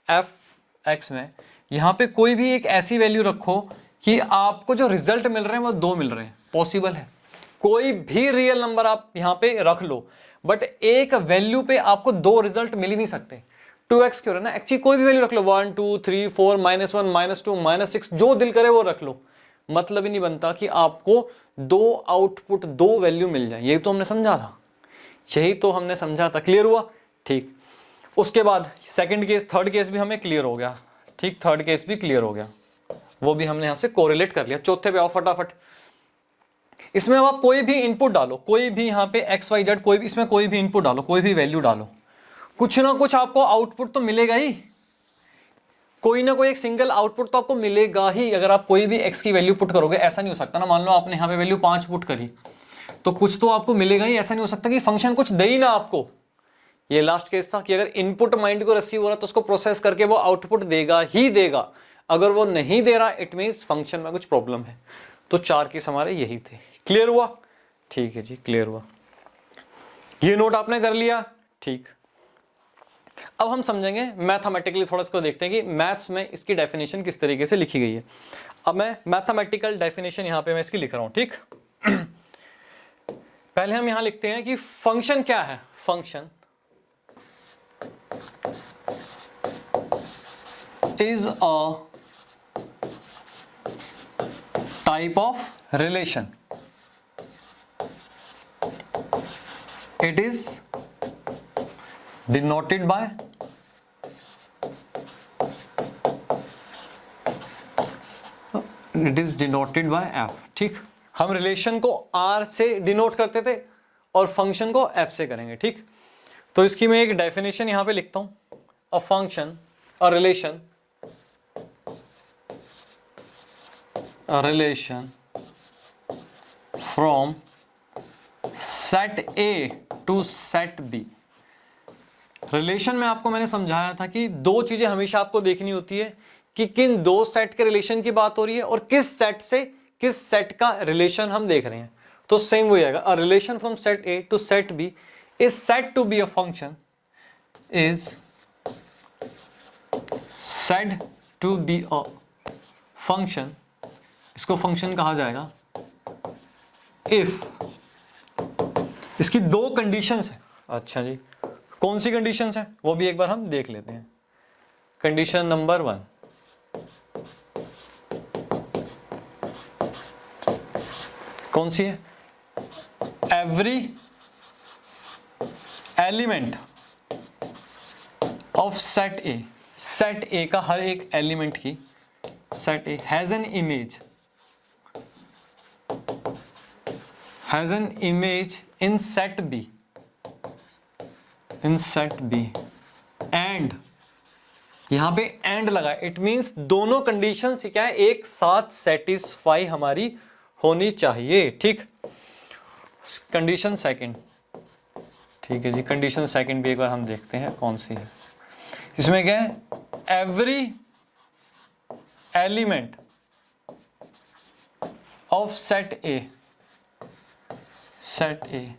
f(x) में, यहां पे कोई भी एक ऐसी वैल्यू रखो कि आपको जो रिजल्ट मिल रहे हैं वो 2 मिल रहे हैं। पॉसिबल है, कोई भी रियल नंबर आप यहां पे रख लो, बट एक वैल्यू पे आपको 2 रिजल्ट मिल ही नहीं सकते। 2x क्यों है ना, एक्चुअली कोई भी वैल्यू रख लो, 1 2 3 4 -1 -2 -6, जो दिल करे वो रख लो। मतलब ही नहीं बनता कि आपको 2 आउटपुट 2 वैल्यू मिल जाए। यही तो हमने समझा था, यही तो हमने समझा था। क्लियर हुआ, ठीक। उसके बाद सेकंड केस, थर्ड केस भी हमें क्लियर हो गया, ठीक। थर्ड केस भी क्लियर हो गया, वो भी हमने यहां से कोरिलेट कर लिया। चौथे पे आओ फटाफट। इसमें अब आप कोई भी इनपुट डालो, कोई भी यहाँ पे XYZ, कोई भी इसमें कोई भी इनपुट डालो, कोई भी वैल्यू डालो, कुछ ना कुछ आपको आउटपुट तो मिलेगा ही। कोई ना कोई एक सिंगल आउटपुट तो आपको मिलेगा ही। अगर आप कोई भी x की वैल्यू पुट करोगे, ऐसा नहीं हो सकता ना, मान लो आपने यहाँ पे वैल्यू 5 पुट करी तो कुछ तो आपको मिलेगा ही। ऐसा नहीं हो सकता कि फंक्शन कुछ दे ही ना आपको। ये लास्ट केस था कि अगर इनपुट माइंड को रिसीव हो रहा तो उसको प्रोसेस करके वो आउटपुट देगा ही देगा। अगर वो नहीं दे रहा, इट मींस फंक्शन में कुछ प्रॉब्लम है। तो 4 केस हमारे यही थे। क्लियर हुआ, ठीक है जी, क्लियर हुआ। ये नोट आपने कर लिया, ठीक। अब हम समझेंगे मैथमेटिकली, थोड़ा इसको देखते हैं कि मैथ्स में इसकी डेफिनेशन किस तरीके से लिखी गई है। अब मैं मैथमेटिकल डेफिनेशन यहां पे मैं इसकी लिख रहा हूं, ठीक। पहले हम यहां लिखते हैं कि फंक्शन क्या है। Function is a type of relation. It is denoted by f, ठीक। हम रिलेशन को r से डिनोट करते थे और फंक्शन को f से करेंगे, ठीक। तो इसकी मैं एक डेफिनेशन यहां पे लिखता हूं। A function, a relation from set A to set B। Relation में आपको मैंने समझाया था कि 2 चीजें हमेशा आपको देखनी होती है कि किन 2 सेट के रिलेशन की बात हो रही है और किस सेट से किस सेट का रिलेशन हम देख रहे हैं। तो सेम वही आएगा, a relation from set A to set B is said to be a function, is said to be a function. इसको फंक्शन कहा जाएगा इफ इसकी 2 कंडीशंस है। अच्छा जी, कौन सी कंडीशंस है वो भी एक बार हम देख लेते हैं। कंडीशन नंबर 1, कौन सी है, every element of set A, set A का हर एक एलिमेंट की, set A has an image in set B, in set B and, यहां पे एंड लगा, इट मींस दोनों कंडीशन क्या है, एक साथ सेटिस्फाई हमारी होनी चाहिए, ठीक। कंडीशन सेकंड, ठीक है जी, कंडीशन सेकंड भी एक बार हम देखते हैं कौन सी है। इसमें क्या है, every element of set A set A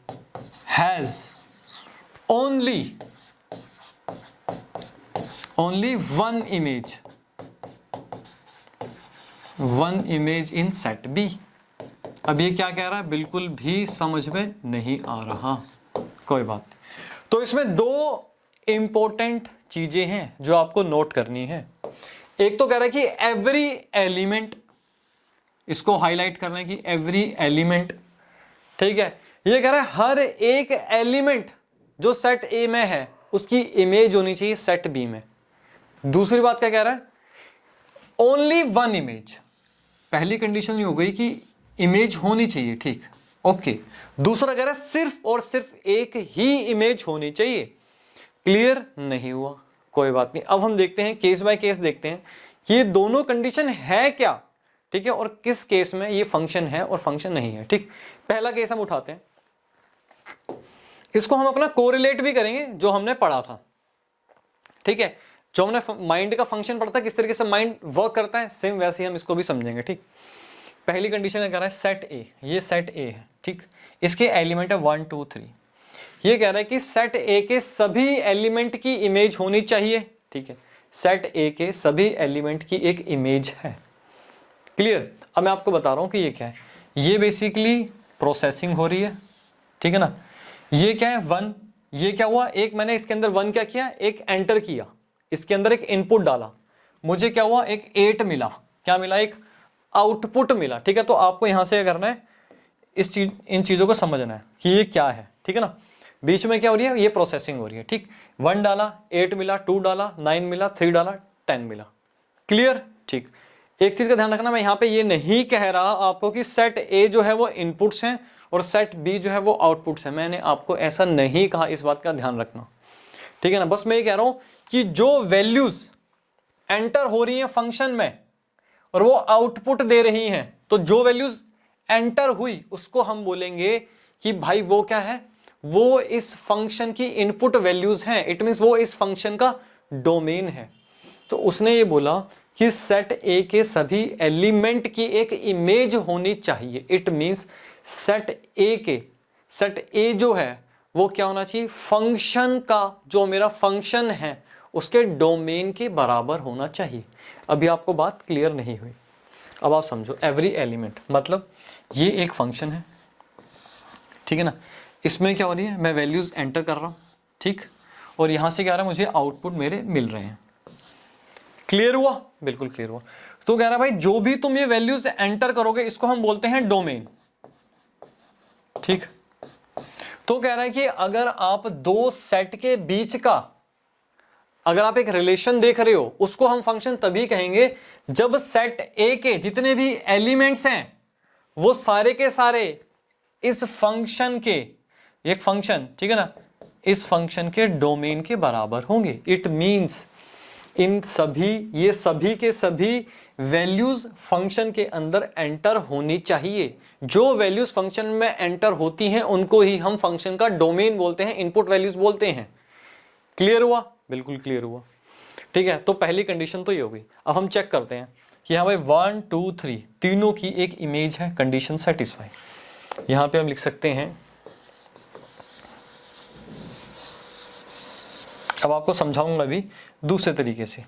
has only one image in set B। अब ये क्या कह रहा है, बिल्कुल भी समझ में नहीं आ रहा, कोई बात नहीं। तो इसमें दो इंपॉर्टेंट चीजें हैं जो आपको नोट करनी है। एक तो कह रहा है कि एवरी एलिमेंट, इसको हाईलाइट करना है कि एवरी एलिमेंट, ठीक है। ये कह रहा है हर एक एलिमेंट जो सेट ए में है उसकी इमेज होनी चाहिए सेट बी में। दूसरी बात क्या कह रहा है, ओनली वन इमेज। पहली कंडीशन ये हो गई कि इमेज होनी चाहिए, ठीक, ओके। दूसरा कह रहा है सिर्फ और सिर्फ एक ही इमेज होनी चाहिए। क्लियर नहीं हुआ, कोई बात नहीं। अब हम देखते हैं केस बाय केस, देखते हैं कि ये दोनों कंडीशन है क्या, ठीक है, और किस केस में ये फंक्शन है और फंक्शन नहीं है, ठीक। पहला केस हम उठाते हैं, इसको हम अपना कोरिलेट भी करेंगे जो हमने पढ़ा था, ठीक है। जो हमने माइंड का फंक्शन पढ़ा था, किस तरीके से माइंड वर्क करता है, सेम वैसे ही हम इसको भी समझेंगे, ठीक। पहली कंडीशन कह रहा है सेट ए, ये सेट ए है, ठीक। इसके एलिमेंट है 1 2 3। ये कह रहा है कि सेट ए के सभी एलिमेंट की इमेज होनी चाहिए, ठीक है। सेट ए के सभी एलिमेंट की एक इमेज है। क्लियर। अब मैं आपको बता रहा हूं कि ये क्या है। ये बेसिकली प्रोसेसिंग हो रही है, ठीक है ना। ये क्या है 1, ये क्या हुआ, एक मैंने इसके अंदर 1 क्या किया, एक एंटर किया, इसके अंदर एक इनपुट डाला, मुझे क्या हुआ, एक 8 मिला। क्या मिला, एक आउटपुट मिला, ठीक है। तो आपको यहां से करना है, इन चीजों को समझना है कि ये क्या है, ठीक है ना। बीच में क्या हो रही है, ये प्रोसेसिंग हो रही है, ठीक। 1 डाला, 8 मिला, 2 डाला, 9 मिला, 3 डाला, 10 मिला। क्लियर, ठीक। एक चीज का ध्यान रखना, मैं यहां पे ये नहीं कह रहा आपको कि सेट ए जो है वो इनपुट्स हैं और सेट बी जो है वो आउटपुट्स हैं। मैंने आपको ऐसा नहीं कहा, इस बात का ध्यान रखना, ठीक है ना। बस मैं ये कह रहा हूं कि जो वैल्यूज एंटर हो रही हैं फंक्शन में और वो आउटपुट दे रही हैं, तो जो वैल्यूज एंटर हुई उसको हम बोलेंगे कि भाई वो क्या है, वो इस फंक्शन की इनपुट वैल्यूज हैं। इट मींस वो इस फंक्शन का डोमेन है। तो उसने ये बोला कि सेट ए के सभी एलिमेंट की एक इमेज होनी चाहिए। इट मींस सेट ए जो है वो क्या होना चाहिए, फंक्शन का, जो मेरा फंक्शन है उसके डोमेन के बराबर होना चाहिए। अभी आपको बात क्लियर नहीं हुई, अब आप समझो। एवरी एलिमेंट मतलब ये एक फंक्शन है, ठीक है ना। इसमें क्या हो रही है, मैं वैल्यूज एंटर कर रहा हूं, ठीक, और यहां से क्या रहा है, मुझे आउटपुट मेरे मिल रहे हैं। क्लियर हुआ, बिल्कुल क्लियर हुआ। तो कह रहा है भाई जो भी तुम ये वैल्यूज एंटर करोगे इसको हम बोलते हैं डोमेन, ठीक। तो कह रहा है कि अगर आप दो सेट के बीच का, अगर आप एक रिलेशन देख रहे हो, उसको हम फंक्शन तभी कहेंगे जब सेट ए के जितने भी एलिमेंट्स हैं वो सारे के सारे इस फंक्शन के, एक फंक्शन, ठीक है ना, इस फंक्शन के डोमेन के बराबर होंगे। इट मींस इन सभी, ये सभी के सभी वैल्यूज फंक्शन के अंदर एंटर होनी चाहिए। जो वैल्यूज फंक्शन में एंटर होती हैं उनको ही हम फंक्शन का डोमेन बोलते हैं, इनपुट वैल्यूज बोलते हैं। क्लियर हुआ, बिल्कुल क्लियर हुआ, ठीक है। तो पहली कंडीशन तो ये हो गई। अब हम चेक करते हैं कि हाँ भाई 1 2 3 तीनों की एक इमेज है, कंडीशन सेटिस्फाई। यहां पे हम लिख सकते हैं, अब आपको समझाऊंगा भी दूसरे तरीके से।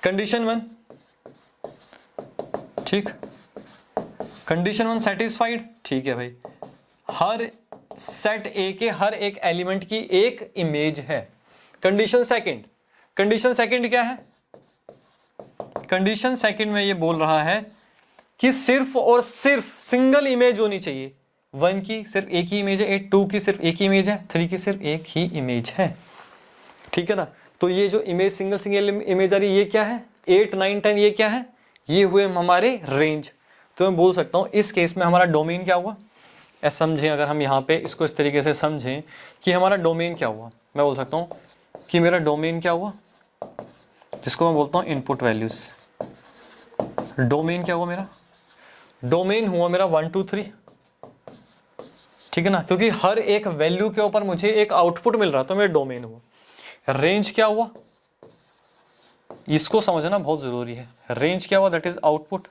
कंडीशन 1, ठीक, कंडीशन 1 सेटिस्फाइड, ठीक है भाई। हर सेट ए के हर एक एलिमेंट की एक इमेज है। कंडीशन सेकंड, कंडीशन सेकंड क्या है, कंडीशन सेकंड में ये बोल रहा है कि सिर्फ और सिर्फ सिंगल इमेज होनी चाहिए। 1 की सिर्फ एक ही इमेज है, 2 की सिर्फ एक ही इमेज है, 3 की सिर्फ एक ही इमेज है, ठीक है ना। तो ये जो इमेज सिंगल इमेज आ रही है ये क्या है, 8 9 10, ये क्या है, ये हुए हमारे रेंज। तो मैं बोल सकता हूं इस केस में हमारा डोमेन क्या हुआ, ऐसा समझें। अगर हम यहाँ पे इसको इस तरीके से समझें कि हमारा डोमेन क्या हुआ, मैं बोल सकता हूँ कि मेरा डोमेन क्या हुआ, जिसको मैं बोलता हूँ इनपुट वैल्यूज। डोमेन क्या हुआ मेरा, डोमेन हुआ मेरा 1 2 3, ठीक है ना, क्योंकि हर एक वैल्यू के ऊपर मुझे एक आउटपुट मिल रहा है तो मेरा डोमेन हुआ। रेंज क्या हुआ, इसको समझना बहुत जरूरी है। रेंज क्या हुआ, दैट इज आउटपुट।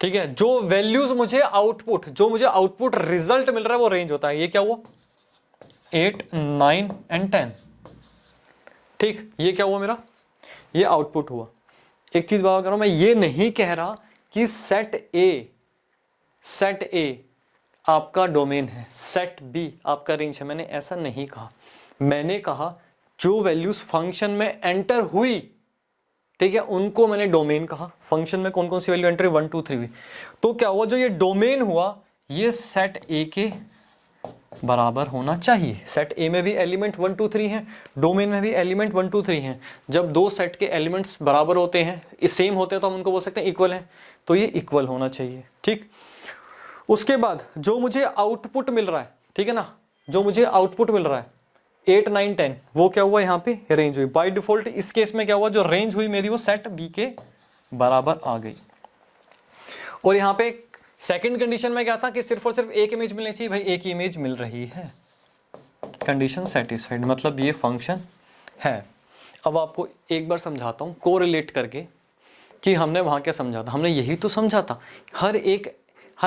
ठीक है, जो वैल्यूज मुझे आउटपुट रिजल्ट मिल रहा है वो रेंज होता है। ये क्या हुआ, 8, 9 एंड 10। ठीक, ये क्या हुआ मेरा, ये आउटपुट हुआ। एक चीज बात करो, मैं ये नहीं कह रहा कि सेट ए आपका डोमेन है, सेट बी आपका रेंज है, मैंने ऐसा नहीं कहा। मैंने कहा जो वैल्यूज फंक्शन में एंटर हुई, ठीक है, उनको मैंने डोमेन कहा। फंक्शन में कौन कौन सी वैल्यू एंटर हुई, 1 2 3 हुई। तो क्या हुआ, जो ये डोमेन हुआ ये सेट ए के बराबर होना चाहिए। सेट ए में भी एलिमेंट 1 2 3 हैं, डोमेन में भी एलिमेंट 1 2 3 हैं। जब दो सेट के एलिमेंट्स बराबर होते हैं, सेम होते हैं, तो हम उनको बोल सकते हैं इक्वल हैं। तो ये इक्वल होना चाहिए। ठीक, उसके बाद जो मुझे आउटपुट मिल रहा है, ठीक है ना, जो मुझे आउटपुट मिल रहा है 8 9 10, वो क्या हुआ, यहाँ पे रेंज हुई। बाय डिफॉल्ट इस केस में क्या हुआ, जो रेंज हुई मेरी वो सेट बी के बराबर आ गई। और यहाँ पे सेकंड कंडीशन में क्या था कि सिर्फ और सिर्फ एक इमेज मिलनी चाहिए। भाई एक ही इमेज मिल रही है, कंडीशन सेटिस्फाइड, मतलब ये फंक्शन है। अब आपको एक बार समझाता हूँ कोरिलेट करके कि हमने वहां क्या समझा था। हमने यही तो समझा था, हर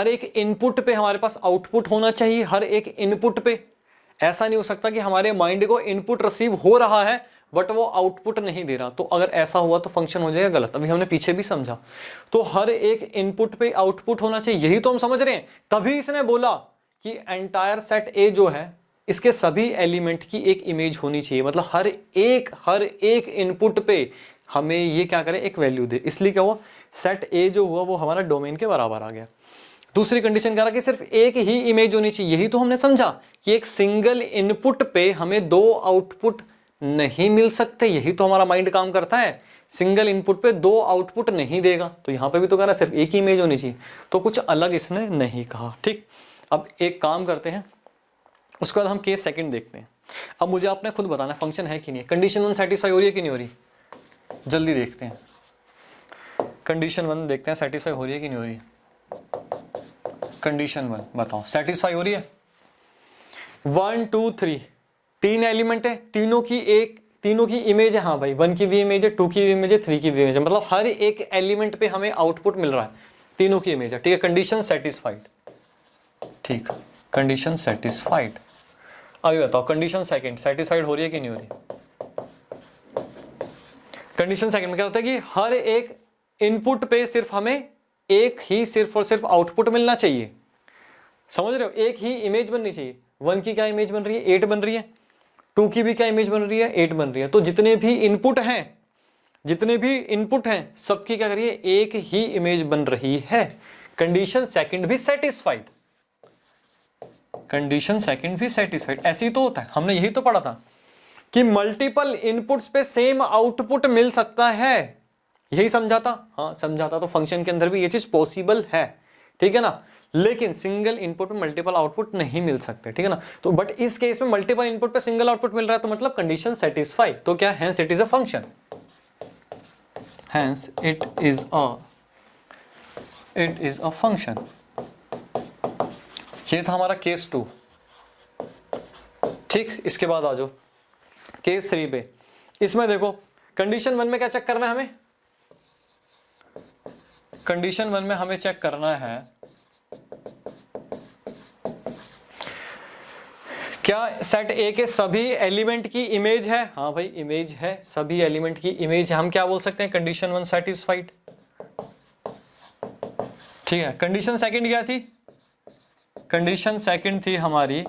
एक इनपुट पे हमारे पास आउटपुट होना चाहिए। हर एक इनपुट पे ऐसा नहीं हो सकता कि हमारे माइंड को इनपुट रिसीव हो रहा है बट वो आउटपुट नहीं दे रहा। तो अगर ऐसा हुआ तो फंक्शन हो जाएगा गलत। अभी हमने पीछे भी समझा। तो हर एक इनपुट पे आउटपुट होना चाहिए, यही तो हम समझ रहे हैं। तभी इसने बोला कि एंटायर सेट ए जो है इसके सभी एलिमेंट की एक इमेज होनी चाहिए। मतलब हर एक इनपुट पे हमें ये क्या करे, एक वैल्यू दे। इसलिए क्या हुआ, सेट ए जो हुआ वो हमारा डोमेन के बराबर आ गया। दूसरी कंडीशन कह रहा कि सिर्फ एक ही इमेज होनी चाहिए। यही तो हमने समझा कि एक सिंगल इनपुट पे हमें दो आउटपुट नहीं मिल सकते। यही तो हमारा माइंड काम करता है, सिंगल इनपुट पे दो आउटपुट नहीं देगा। तो यहां पे भी तो कह रहा सिर्फ एक ही इमेज होनी चाहिए, तो कुछ अलग इसने नहीं कहा। ठीक, अब एक काम करते हैं, उसके बाद हम केस सेकंड देखते हैं। अब मुझे आपने खुद बताना फंक्शन है कि नहीं। कंडीशन 1 सेटिस्फाई हो रही है कि नहीं हो रही, जल्दी देखते हैं। कंडीशन 1 देखते हैं सेटिस्फाई हो रही है कि नहीं हो रही। कंडीशन 1 बताओ सेटिस्फाई हो रही है। 1 2 3 तीन एलिमेंट है, तीनों की इमेज है। हाँ भाई, 1 की भी इमेज है, 2 की भी इमेज है, 3 की भी इमेज है। मतलब हर एक एलिमेंट पे हमें आउटपुट मिल रहा है, तीनों की इमेज है। ठीक है, कंडीशन सेटिस्फाइड। ठीक, कंडीशन सेटिस्फाइड। अभी बताओ कंडीशन सेकंड सेटिस्फाइड हो रही है कि नहीं हो रही। कंडीशन सेकंड में क्या होता है कि हर एक इनपुट पे सिर्फ हमें एक ही सिर्फ और सिर्फ आउटपुट मिलना चाहिए। समझ रहे हो, एक ही इमेज बननी चाहिए। 1 की क्या इमेज बन रही है, 8 बन रही है। 2 की भी क्या इमेज बन रही है, 8 बन रही है। तो जितने भी इनपुट हैं सबकी क्या करिए, एक ही इमेज बन रही है। कंडीशन सेकंड भी सेटिस्फाइड। कंडीशन सेकंड भी सेटिस्फाइड। ऐसे ही तो होता है, हमने यही तो पढ़ा था कि मल्टीपल इनपुट्स पे सेम आउटपुट मिल सकता है। यही समझा था, हाँ समझा था। तो फंक्शन के अंदर भी ये चीज पॉसिबल है, ठीक है ना। लेकिन सिंगल इनपुट पे मल्टीपल आउटपुट नहीं मिल सकते, ठीक है ना। तो बट इस केस में मल्टीपल इनपुट पे सिंगल आउटपुट मिल रहा है, तो मतलब कंडीशन सेटिस्फाई। तो क्या, hence it is a function, hence it is a function. ये था हमारा केस 2। ठीक, इसके बाद आ जाओ केस 3 पे। इसमें देखो कंडीशन 1 में क्या चेक करना है हमें। कंडीशन 1 में हमें चेक करना है क्या सेट ए के सभी एलिमेंट की इमेज है। हाँ भाई इमेज है, सभी एलिमेंट की इमेज है। हम क्या बोल सकते हैं, कंडीशन 1 सेटिस्फाइड। ठीक है, कंडीशन सेकंड क्या थी, कंडीशन सेकंड थी हमारी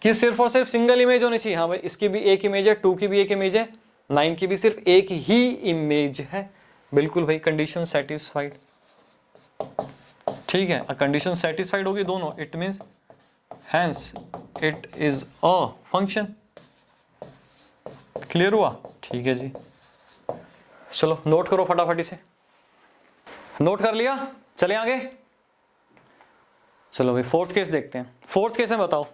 कि सिर्फ और सिर्फ सिंगल इमेज होनी चाहिए। हाँ भाई, इसकी भी एक इमेज है, 2 की भी एक इमेज है, 9 की भी सिर्फ एक ही इमेज है। बिल्कुल भाई, कंडीशन सेटिस्फाइड। ठीक है, कंडीशन सेटिस्फाइड होगी दोनों, it means hence it is a function. Clear हुआ, ठीक है जी। चलो नोट करो फटाफटी से, नोट कर लिया, चले आगे। चलो भाई फोर्थ केस देखते हैं। फोर्थ केस में बताओ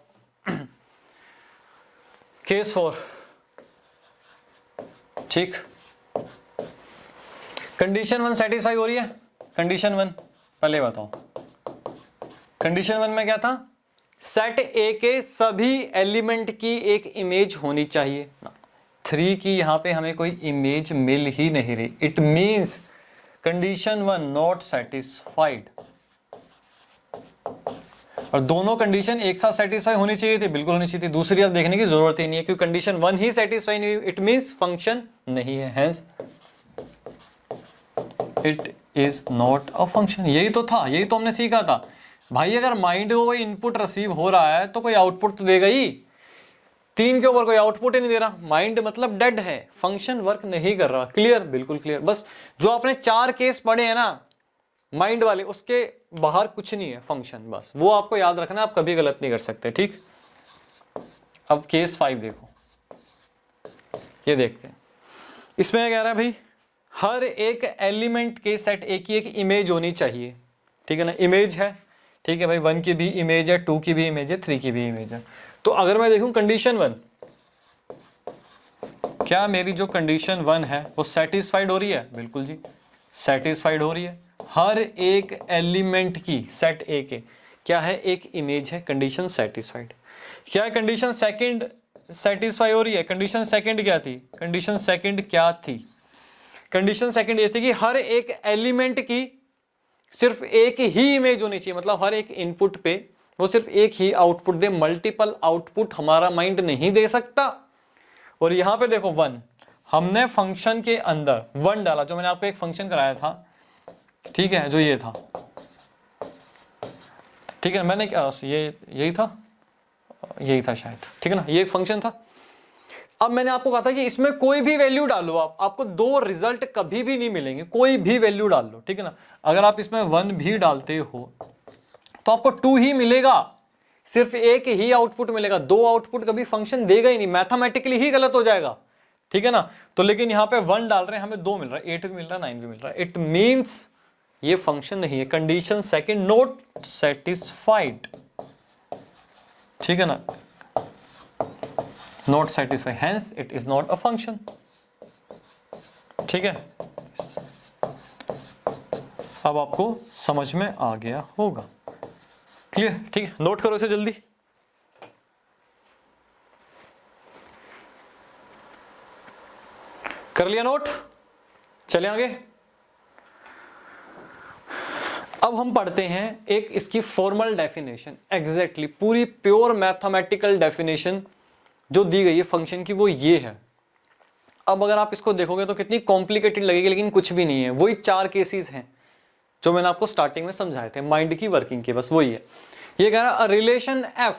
केस 4। ठीक, कंडीशन 1 सेटिस्फाई हो रही है। कंडीशन 1 पहले बताओ, कंडीशन 1 में क्या था, सेट ए के सभी एलिमेंट की एक इमेज होनी चाहिए। 3 की यहां पे हमें कोई इमेज मिल ही नहीं रही, it means condition 1 not satisfied. और दोनों कंडीशन एक साथ सेटिस्फाई होनी चाहिए थी, बिल्कुल होनी चाहिए थी, दूसरी अब देखने की जरूरत ही नहीं है क्योंकि कंडीशन 1 ही सेटिस्फाई नहीं हुई, इट मींस फंक्शन नहीं है, hence it is not a function. यही तो था, यही तो हमने सीखा था भाई, अगर माइंड को कोई इनपुट रिसीव हो रहा है तो कोई आउटपुट तो देगा ही, 3 के ऊपर कोई आउटपुट ही नहीं दे रहा, माइंड मतलब डेड है, फंक्शन वर्क नहीं कर रहा। क्लियर, बिल्कुल क्लियर। बस जो आपने 4 केस पढ़े हैं ना माइंड वाले, उसके बाहर कुछ नहीं है फंक्शन, बस वो आपको याद रखना, आप कभी गलत नहीं कर सकते, ठीक। अब केस 5 देखो, ये देखते हैं, इसमें क्या कह रहा है भाई, हर एक एलिमेंट के सेट ए की एक इमेज होनी चाहिए, ठीक है ना, इमेज है, ठीक है भाई, 1 की भी इमेज है, 2 की भी इमेज है, 3 की भी इमेज है। तो अगर मैं देखूं कंडीशन 1, क्या मेरी जो कंडीशन 1 है वो सेटिस्फाइड हो रही है? बिल्कुल जी, सेटिस्फाइड हो रही है। हर एक एलिमेंट की सेट ए के क्या है, एक इमेज है, कंडीशन सेटिस्फाइड। क्या कंडीशन सेकंड सेटिस्फाई हो रही है? कंडीशन सेकंड क्या थी? कंडीशन सेकंड क्या थी? कंडीशन सेकंड ये थी कि हर एक एलिमेंट की सिर्फ एक ही इमेज होनी चाहिए, मतलब हर एक इनपुट पे वो सिर्फ एक ही आउटपुट दे, मल्टीपल आउटपुट हमारा माइंड नहीं दे सकता। और यहां पे देखो 1, हमने फंक्शन के अंदर 1 डाला, जो मैंने आपको एक फंक्शन कराया था, ठीक है, जो ये था, ठीक है, मैंने क्या यही था शायद, ठीक है ना, ये एक फंक्शन था। अब मैंने आपको कहा था कि इसमें कोई भी वैल्यू डालो, आपको 2 रिजल्ट कभी भी नहीं मिलेंगे, कोई भी वैल्यू डाल लो, ठीक है ना। अगर आप इसमें 1 भी डालते हो तो आपको 2 ही मिलेगा, सिर्फ एक ही आउटपुट मिलेगा, 2 आउटपुट कभी फंक्शन देगा ही नहीं, मैथमेटिकली ही गलत हो जाएगा, ठीक है ना। तो लेकिन यहां पे 1 डाल रहे हैं, हमें 2 मिल रहा है, 8 भी मिल रहा है, 9 भी मिल रहा है, इट मींस ये फंक्शन नहीं है, कंडीशन सेकंड नॉट सेटिस्फाइड, ठीक है ना, not satisfied, hence it is not a function, ठीक है। अब आपको समझ में आ गया होगा, क्लियर, ठीक है, नोट करो इसे जल्दी। कर लिया नोट, चले आगे। अब हम पढ़ते हैं एक इसकी फॉर्मल डेफिनेशन, एग्जैक्टली पूरी प्योर मैथमेटिकल डेफिनेशन जो दी गई है फंक्शन की, वो ये है। अब अगर आप इसको देखोगे तो कितनी कॉम्प्लिकेटेड लगेगी, लेकिन कुछ भी नहीं है, वही 4 केसेस हैं जो मैंने आपको स्टार्टिंग में समझाए थे माइंड की वर्किंग के, बस वही है। ये कह रहा है रिलेशन एफ,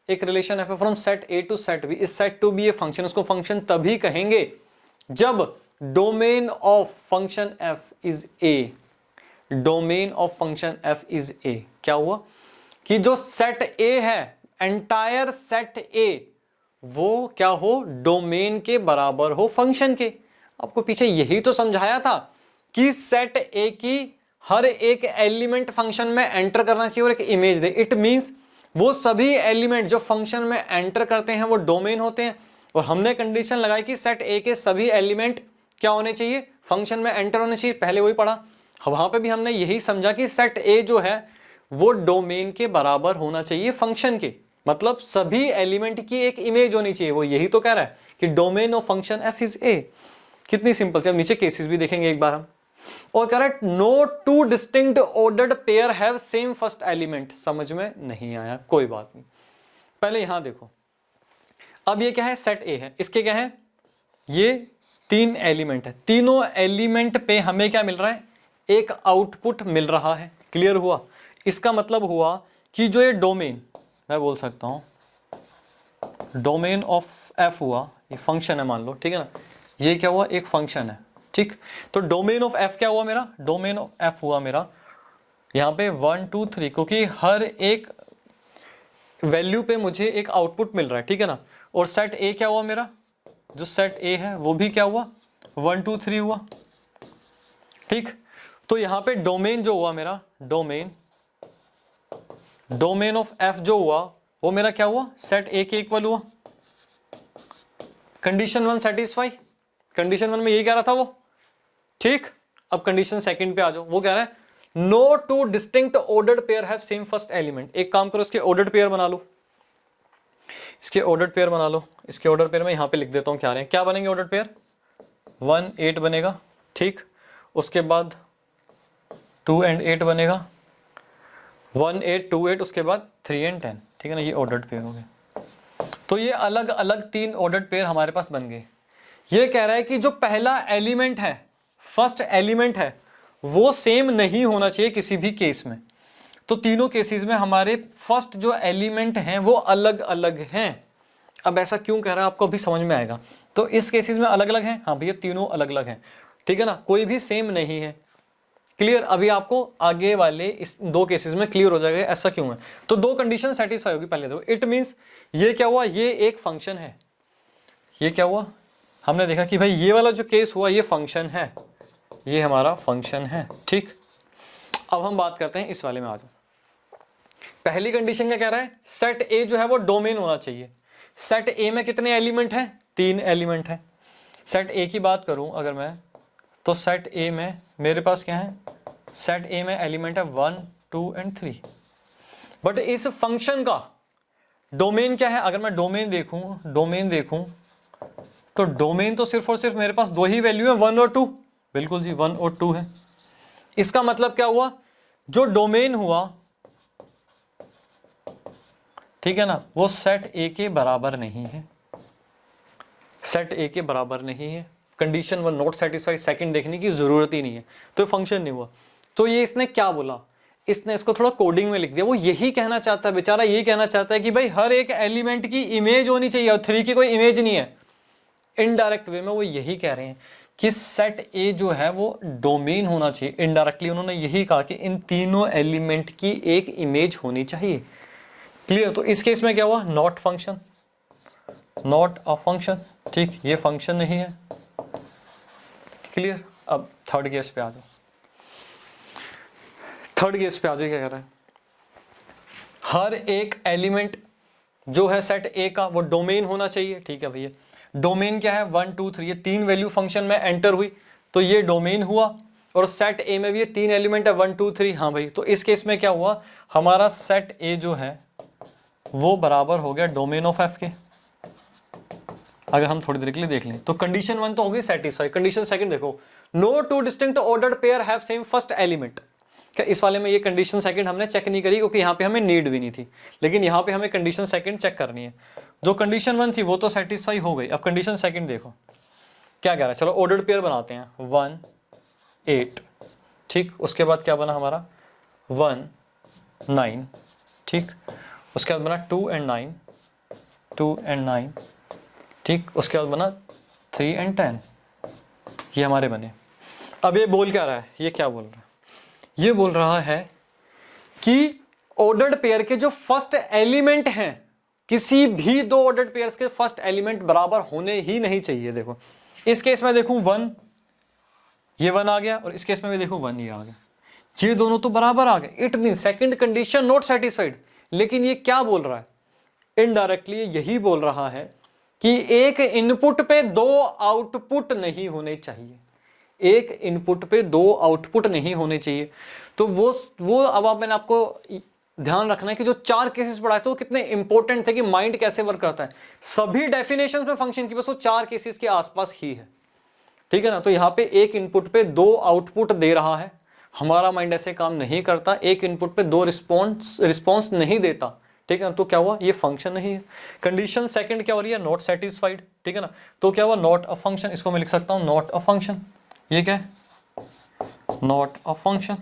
एक रिलेशन एफ है from set A to set B, is said to be a function, उसको फंक्शन तभी कहेंगे जब domain of function F is A, domain of function F is A. क्या हुआ कि जो सेट ए है, एंटायर सेट ए, वो क्या हो, डोमेन के बराबर हो फंक्शन के। आपको पीछे यही तो समझाया था कि सेट ए की हर एक एलिमेंट फंक्शन में एंटर करना चाहिए और एक इमेज दे, इट मींस वो सभी एलिमेंट जो फंक्शन में एंटर करते हैं वो डोमेन होते हैं। और हमने कंडीशन लगाई कि सेट ए के सभी एलिमेंट क्या होने चाहिए, फंक्शन में एंटर होने चाहिए, पहले वही पढ़ा। वहां पे भी हमने यही समझा कि सेट ए जो है वो डोमेन के बराबर होना चाहिए फंक्शन के, मतलब सभी एलिमेंट की एक इमेज होनी चाहिए, वो यही तो कह रहा है कि domain of function F is ए। कितनी सिंपल से, अब नीचे केसेस भी देखेंगे एक बार हम। और कह रहा है no 2 distinct ordered pair have same first element. समझ में नहीं आया, कोई बात नहीं, पहले यहां देखो। अब ये क्या है, सेट ए है, इसके क्या है, ये 3 एलिमेंट है, तीनों एलिमेंट पे हमें क्या मिल रहा है, एक आउटपुट मिल रहा है। क्लियर हुआ? इसका मतलब हुआ कि जो ये डोमेन, मैं बोल सकता हूं डोमेन ऑफ एफ हुआ, ये फंक्शन है मान लो, ठीक है ना, ये क्या हुआ, एक फंक्शन है, ठीक। तो डोमेन ऑफ एफ क्या हुआ मेरा, डोमेन ऑफ एफ हुआ मेरा यहां पे 1 2 3, क्योंकि हर एक वैल्यू पे मुझे एक आउटपुट मिल रहा है, ठीक है ना। और सेट ए क्या हुआ मेरा, जो सेट ए है वो भी क्या हुआ, 1 2 3 हुआ, ठीक। तो यहां पे डोमेन जो हुआ मेरा, डोमेन ऑफ एफ जो हुआ वो मेरा क्या हुआ, सेट ए के इक्वल हुआ। कंडीशन 1 सेटिस्फाई, कंडीशन 1 में यही कह रहा था वो, ठीक। अब कंडीशन सेकंड पे आ जाओ, वो कह रहा है no 2 distinct ordered pair have same first element. एक काम करो, इसके ऑर्डर्ड पेयर बना लो, इसके ऑर्डर्ड पेयर बना लो। इसके ऑर्डर पेयर में यहां पे लिख देता हूं क्या रहे हैं, क्या बनेंगे ऑर्डर पेयर, 1 8 बनेगा, ठीक। उसके बाद 2 and 8 बनेगा, 1 8 2 8, उसके बाद 3 एंड 10, ठीक है ना, ये ऑर्डर्ड पेयर हो गए। तो ये अलग अलग 3 ऑर्डर्ड पेयर हमारे पास बन गए। ये कह रहा है कि जो पहला एलिमेंट है, फर्स्ट एलिमेंट है, वो सेम नहीं होना चाहिए किसी भी केस में। तो तीनों केसेस में हमारे फर्स्ट जो एलिमेंट हैं वो अलग अलग हैं। अब ऐसा क्यों कह रहा है आपको अभी समझ में आएगा। तो इस केसेस में अलग अलग हैं, हाँ भैया तीनों अलग अलग हैं, ठीक है ना, कोई भी सेम नहीं है। क्लियर, अभी आपको आगे वाले इस 2 केसेस में क्लियर हो जाएगा ऐसा क्यों है। तो 2 कंडीशन सेटिस्फाई होगी। पहले देखो, इट मींस ये क्या हुआ, ये एक फंक्शन है। ये क्या हुआ, हमने देखा कि भाई ये वाला जो केस हुआ ये फंक्शन है, ये हमारा फंक्शन है, ठीक। अब हम बात करते हैं इस वाले में। आ जाओ, पहली कंडीशन क्या कह रहा है, सेट ए जो है वो डोमेन होना चाहिए। सेट ए में कितने एलिमेंट हैं, 3 एलिमेंट हैं। सेट ए की बात करूं अगर मैं, तो सेट ए में मेरे पास क्या है, सेट ए में एलिमेंट है 1 2 एंड 3। बट इस फंक्शन का डोमेन क्या है, अगर मैं डोमेन देखूं तो डोमेन तो सिर्फ और सिर्फ मेरे पास 2 ही वैल्यू है, 1 और 2। बिल्कुल जी, 1 और 2 है। इसका मतलब क्या हुआ, जो डोमेन हुआ, ठीक है ना, वो सेट ए के बराबर नहीं है। सेट ए के बराबर नहीं है। कंडीशन 1 नॉट सेटिस्फाइड, सेकंड देखने की जरूरत ही नहीं है, तो फंक्शन नहीं हुआ। तो ये इसने क्या बोला, इसने इसको थोड़ा कोडिंग में लिख दिया। वो यही कहना चाहता है बेचारा, ये कहना चाहता है कि भाई हर एक एलिमेंट की इमेज होनी चाहिए और 3 की कोई इमेज नहीं है। इनडायरेक्ट वे में वो यही कह रहे हैं कि सेट ए जो है वो डोमेन होना चाहिए। इनडायरेक्टली उन्होंने यही कहा कि इन तीनों एलिमेंट की एक इमेज होनी चाहिए। क्लियर, तो इस केस में क्या हुआ, not function, not a function, ठीक, ये फंक्शन नहीं है। क्लियर। अब थर्ड केस पे आ जाओ, थर्ड केस पे आ जाओ, क्या कह रहा है, हर एक एलिमेंट जो है सेट ए का वो डोमेन होना चाहिए। ठीक है भैया, डोमेन क्या है, 1 2 3, ये 3 वैल्यू फंक्शन में एंटर हुई तो ये डोमेन हुआ। और सेट ए में भी ये 3 एलिमेंट है 1 2 3। हाँ भाई, तो इस केस में क्या हुआ, हमारा सेट ए जो है वो बराबर हो गया डोमेन ऑफ एफ के। अगर हम थोड़ी देर के लिए देख लें तो कंडीशन 1 तो होगी सेटिस्फाई। कंडीशन सेकंड देखो, no 2 distinct ordered pair have same first element. क्या इस वाले में ये कंडीशन सेकंड हमने चेक नहीं करी क्योंकि यहाँ पे हमें नीड भी नहीं थी, लेकिन यहाँ पे हमें कंडीशन सेकंड चेक करनी है। जो कंडीशन 1 थी वो तो सेटिस्फाई हो गई। अब कंडीशन सेकंड देखो क्या कह रहा है, चलो ऑर्डर्ड पेयर बनाते हैं, 1 8, ठीक। उसके बाद क्या बना हमारा, 1 9, ठीक। उसके बाद बना 2 एंड 9, 2 एंड 9, ठीक। उसके बाद बना 3 एंड 10, ये हमारे बने। अब ये बोल क्या रहा है, ये क्या बोल रहा है, ये बोल रहा है कि ऑर्डर्ड पेयर के जो फर्स्ट एलिमेंट हैं, किसी भी 2 ऑर्डर्ड पेयर्स के फर्स्ट एलिमेंट बराबर होने ही नहीं चाहिए। देखो इस केस में देखूं 1, ये 1 आ गया, और इस केस में भी देखो 1 ये आ गया, ये दोनों तो बराबर आ गए। It mean second condition not satisfied. लेकिन ये क्या बोल रहा है, इनडायरेक्टली यही बोल रहा है कि एक इनपुट पे 2 आउटपुट नहीं होने चाहिए। एक इनपुट पे 2 आउटपुट नहीं होने चाहिए। तो वो अब मैंने आपको ध्यान रखना है कि जो 4 केसेस पढ़ाए थे वो कितने इंपॉर्टेंट थे कि माइंड कैसे वर्क करता है। सभी डेफिनेशंस में फंक्शन की बस वो 4 केसेस के आसपास ही है, ठीक है ना। तो यहाँ पे एक इनपुट पे 2 आउटपुट दे रहा है, हमारा माइंड ऐसे काम नहीं करता, एक इनपुट पे 2 रिस्पॉन्स नहीं देता, ठीक है ना। तो क्या हुआ, ये फंक्शन नहीं है। कंडीशन सेकंड क्या हो रही है, नॉट सेटिस्फाइड, ठीक है ना। तो क्या हुआ, नॉट अ फंक्शन। इसको मैं लिख सकता हूं नॉट अ फंक्शन। ये क्या है, नॉट अ फंक्शन,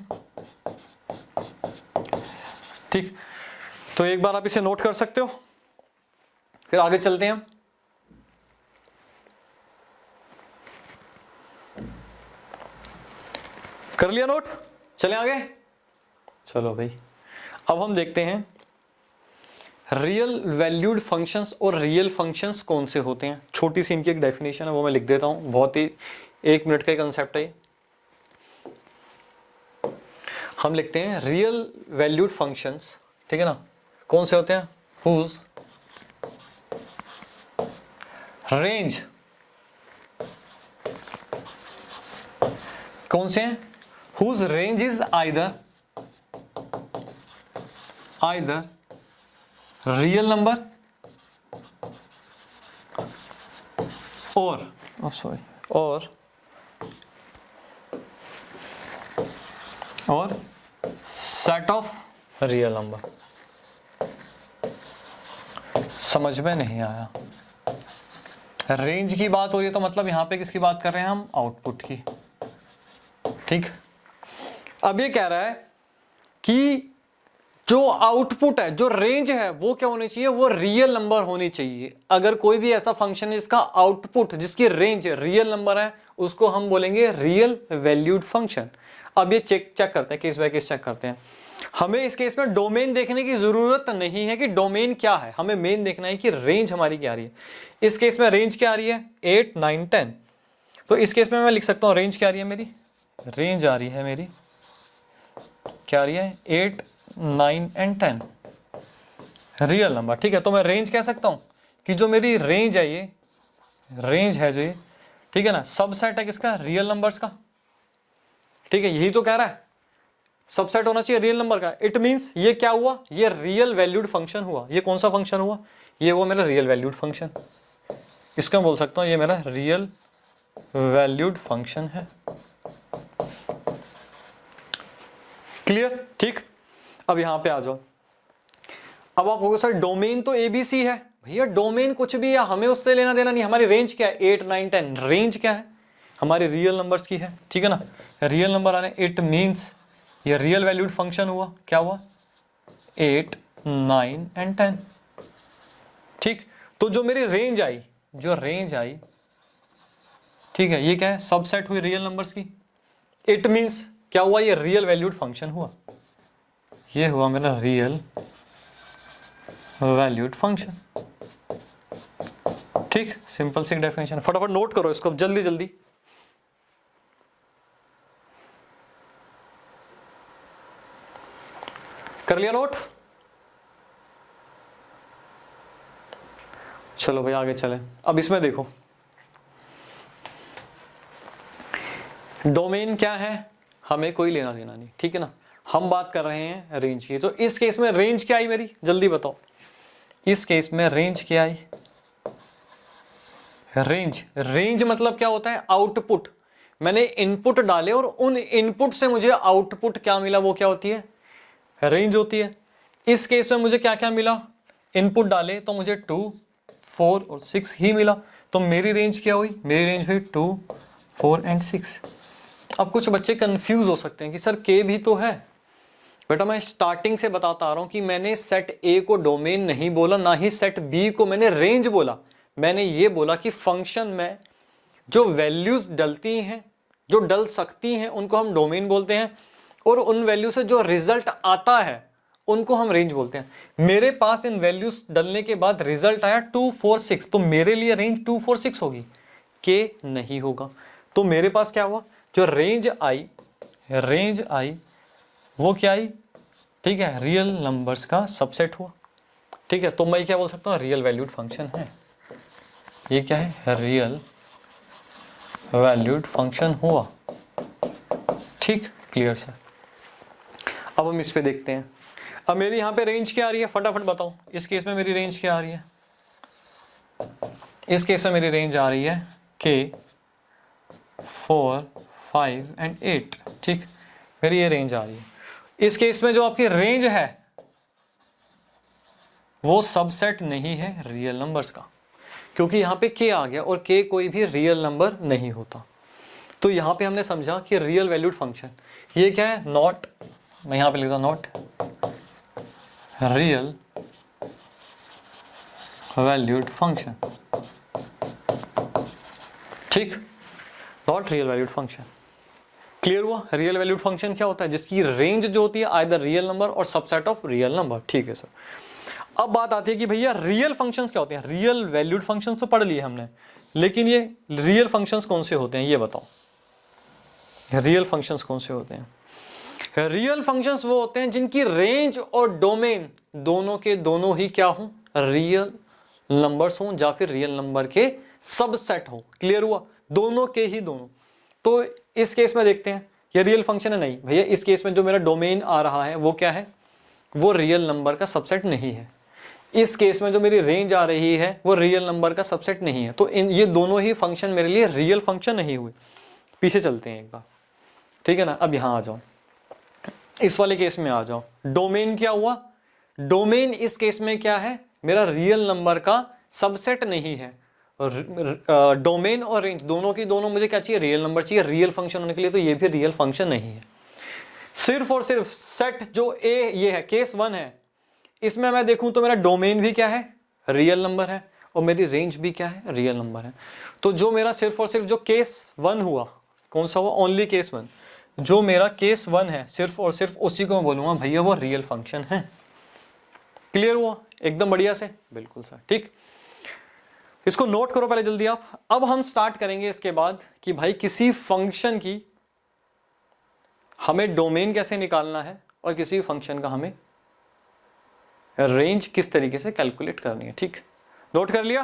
ठीक। तो एक बार आप इसे नोट कर सकते हो, फिर आगे चलते हैं। कर लिया नोट, चलें आगे। चलो भाई, अब हम देखते हैं रियल वैल्यूड फंक्शंस और रियल फंक्शंस कौन से होते हैं। छोटी सी इनकी एक डेफिनेशन है, वो मैं लिख देता हूं, बहुत ही 1 मिनट का कंसेप्ट है। हम लिखते हैं रियल वैल्यूड फंक्शंस, ठीक है ना, कौन से होते हैं, हुज रेंज, कौन से हैं, whose range is either real number और सेट ऑफ रियल नंबर। समझ में नहीं आया। रेंज की बात हो रही है तो मतलब यहां पे किसकी बात कर रहे हैं हम? आउटपुट की। ठीक, अब ये कह रहा है कि जो आउटपुट है, जो रेंज है, वो क्या होनी चाहिए? वो रियल नंबर होनी चाहिए। अगर कोई भी ऐसा फंक्शन है जिसका आउटपुट, जिसकी रेंज रियल नंबर है, उसको हम बोलेंगे रियल वैल्यूड फंक्शन। अब ये चेक करते हैं, केस बाय केस चेक करते हैं। हमें इस केस में डोमेन देखने की जरूरत नहीं है कि डोमेन क्या है, हमें मेन देखना है कि रेंज हमारी क्या आ रही है। इस केस में रेंज क्या आ रही है? 8, 9, 10। तो इस केस में मैं लिख सकता हूं रेंज क्या आ रही है मेरी? रेंज आ रही है मेरी, क्या आ रही है? 8, 9 एंड 10 रियल नंबर। ठीक है, तो मैं रेंज कह सकता हूं कि जो मेरी रेंज है, ये रेंज है जो ये, ठीक है ना, सबसेट है किसका? रियल नंबर्स का। ठीक है, यही तो कह रहा है, सबसेट होना चाहिए रियल नंबर का। इट मींस ये क्या हुआ? ये रियल वैल्यूड फंक्शन हुआ। ये कौन सा फंक्शन हुआ? ये हुआ मेरा रियल वैल्यूड फंक्शन। इसका बोल सकता हूं ये मेरा रियल वैल्यूड फंक्शन है। क्लियर? ठीक, अब यहां पे आ जाओ। अब आप कहोगे सर डोमेन तो एबीसी है। भैया डोमेन कुछ भी है, हमें उससे लेना देना नहीं। हमारी रेंज क्या है? 8, 9, 10। रेंज क्या है? हमारी रियल नंबर्स की है। ठीक है ना, रियल नंबर आने, इट मींस ये रियल वैल्यूड फंक्शन हुआ। क्या हुआ? 8, 9 एंड 10। ठीक, तो जो मेरी रेंज आई, जो रेंज आई, ठीक है, ये क्या है? सबसेट हुई रियल नंबर्स की। इट मींस क्या हुआ? ये रियल वैल्यूड फंक्शन हुआ। ये हुआ मेरा रियल वैल्यूड फंक्शन। ठीक, सिंपल सी डेफिनेशन। फटाफट नोट करो इसको जल्दी जल्दी। कर लिया नोट? चलो भाई आगे चलें। अब इसमें देखो, डोमेन क्या है हमें कोई लेना देना नहीं। ठीक है ना, हम बात कर रहे हैं रेंज की। तो इस केस में रेंज क्या आई मेरी? जल्दी बताओ। इस केस में रेंज क्या आई? रेंज, रेंज मतलब क्या होता है? आउटपुट। मैंने इनपुट डाले और उन इनपुट से मुझे आउटपुट क्या मिला, वो क्या होती है? रेंज होती है। इस केस में मुझे क्या क्या मिला? इनपुट डाले तो मुझे 2, 4 और 6 ही मिला। तो मेरी रेंज क्या हुई? मेरी रेंज हुई 2, 4 एंड 6। अब कुछ बच्चे कंफ्यूज हो सकते हैं कि सर के भी तो है। बेटा मैं स्टार्टिंग से बताता आ रहा हूं कि मैंने सेट ए को डोमेन नहीं बोला, ना ही सेट बी को मैंने रेंज बोला। मैंने ये बोला कि फंक्शन में जो वैल्यूज डलती हैं, जो डल सकती हैं, उनको हम डोमेन बोलते हैं, और उन वैल्यू से जो रिजल्ट आता है उनको हम रेंज बोलते हैं। मेरे पास इन वैल्यूज डलने के बाद रिजल्ट आया 2, 4, 6, तो मेरे लिए रेंज 2, 4, 6 होगी, के नहीं होगा। तो मेरे पास क्या हुआ? जो रेंज आई, रेंज आई वो क्या आई? ठीक है, रियल नंबर्स का सबसेट हुआ। ठीक है, तो मैं क्या बोल सकता हूँ? रियल वैल्यूड फंक्शन है। ये क्या है? रियल वैल्यूड फंक्शन हुआ। ठीक, क्लियर सर। अब हम इस पे देखते हैं। अब मेरी यहाँ पे रेंज क्या आ रही है? फटाफट बताओ। इस केस में मेरी रेंज क्या आ रही है? इस केस में मेरी रेंज आ रही है के 4, 5 एंड 8। ठीक, मेरी ये रेंज आ रही है। इस केस में जो आपकी रेंज है वो सबसेट नहीं है रियल नंबर्स का, क्योंकि यहां पे के आ गया और के कोई भी रियल नंबर नहीं होता। तो यहां पे हमने समझा कि रियल वैल्यूड फंक्शन ये क्या है? नॉट, मैं यहां पे लिखता हूं नॉट रियल वैल्यूड फंक्शन। ठीक, not real valued function. Clear हुआ? रियल वैल्यूड फंक्शन क्या होता है? जिसकी रेंज जो होती है आइदर रियल नंबर और सबसेट ऑफ रियल नंबर। ठीक है सर। अब बात आती है कि भैया रियल फंक्शंस क्या होते हैं? रियल वैल्यूड फंक्शंस तो पढ़ लिए हमने, लेकिन ये रियल फंक्शंस कौन से होते हैं ये बताओ। रियल फंक्शंस कौन से होते हैं? रियल फंक्शंस वो होते हैं जिनकी रेंज और डोमेन दोनों के दोनों ही क्या हो? रियल नंबर्स हो, या फिर रियल नंबर के सबसेट हो। क्लियर हुआ? दोनों के ही दोनों। तो इस केस में देखते हैं ये रियल फंक्शन है। नहीं भैया, इस केस में जो मेरा डोमेन आ रहा है वो क्या है? वो रियल नंबर का सबसेट नहीं है। इस केस में जो मेरी रेंज आ रही है वो रियल नंबर का सबसेट नहीं है। तो ये दोनों ही फंक्शन मेरे लिए रियल फंक्शन नहीं हुए। पीछे चलते हैं एक बार। ठीक है ना, अब यहां आ जाओ, इस वाले केस में आ जाओ। डोमेन क्या हुआ? डोमेन इस केस में क्या है? मेरा रियल नंबर का सबसेट नहीं है। डोमेन और रेंज दोनों की दोनों मुझे क्या चाहिए, रियल नंबर चाहिए रियल फंक्शन होने के लिए, तो ये भी रियल फंक्शन नहीं है। सिर्फ और सिर्फ सेट जो ए ये है केस 1 है, इसमें मैं देखूं तो मेरा डोमेन भी क्या है, रियल नंबर है, और मेरी रेंज भी क्या है, रियल नंबर है। तो जो मेरा सिर्फ और सिर्फ जो केस 1 हुआ, कौन सा हुआ, ओनली केस 1, जो मेरा केस 1 है सिर्फ और सिर्फ उसी को मैं बोलूंगा भैया वो रियल फंक्शन है। क्लियर हुआ एकदम बढ़िया से, बिल्कुल सर, ठीक। इसको नोट करो पहले जल्दी आप। अब हम स्टार्ट करेंगे इसके बाद कि भाई किसी फंक्शन की हमें डोमेन कैसे निकालना है और किसी फंक्शन का हमें रेंज किस तरीके से कैलकुलेट करनी है, ठीक। नोट कर लिया।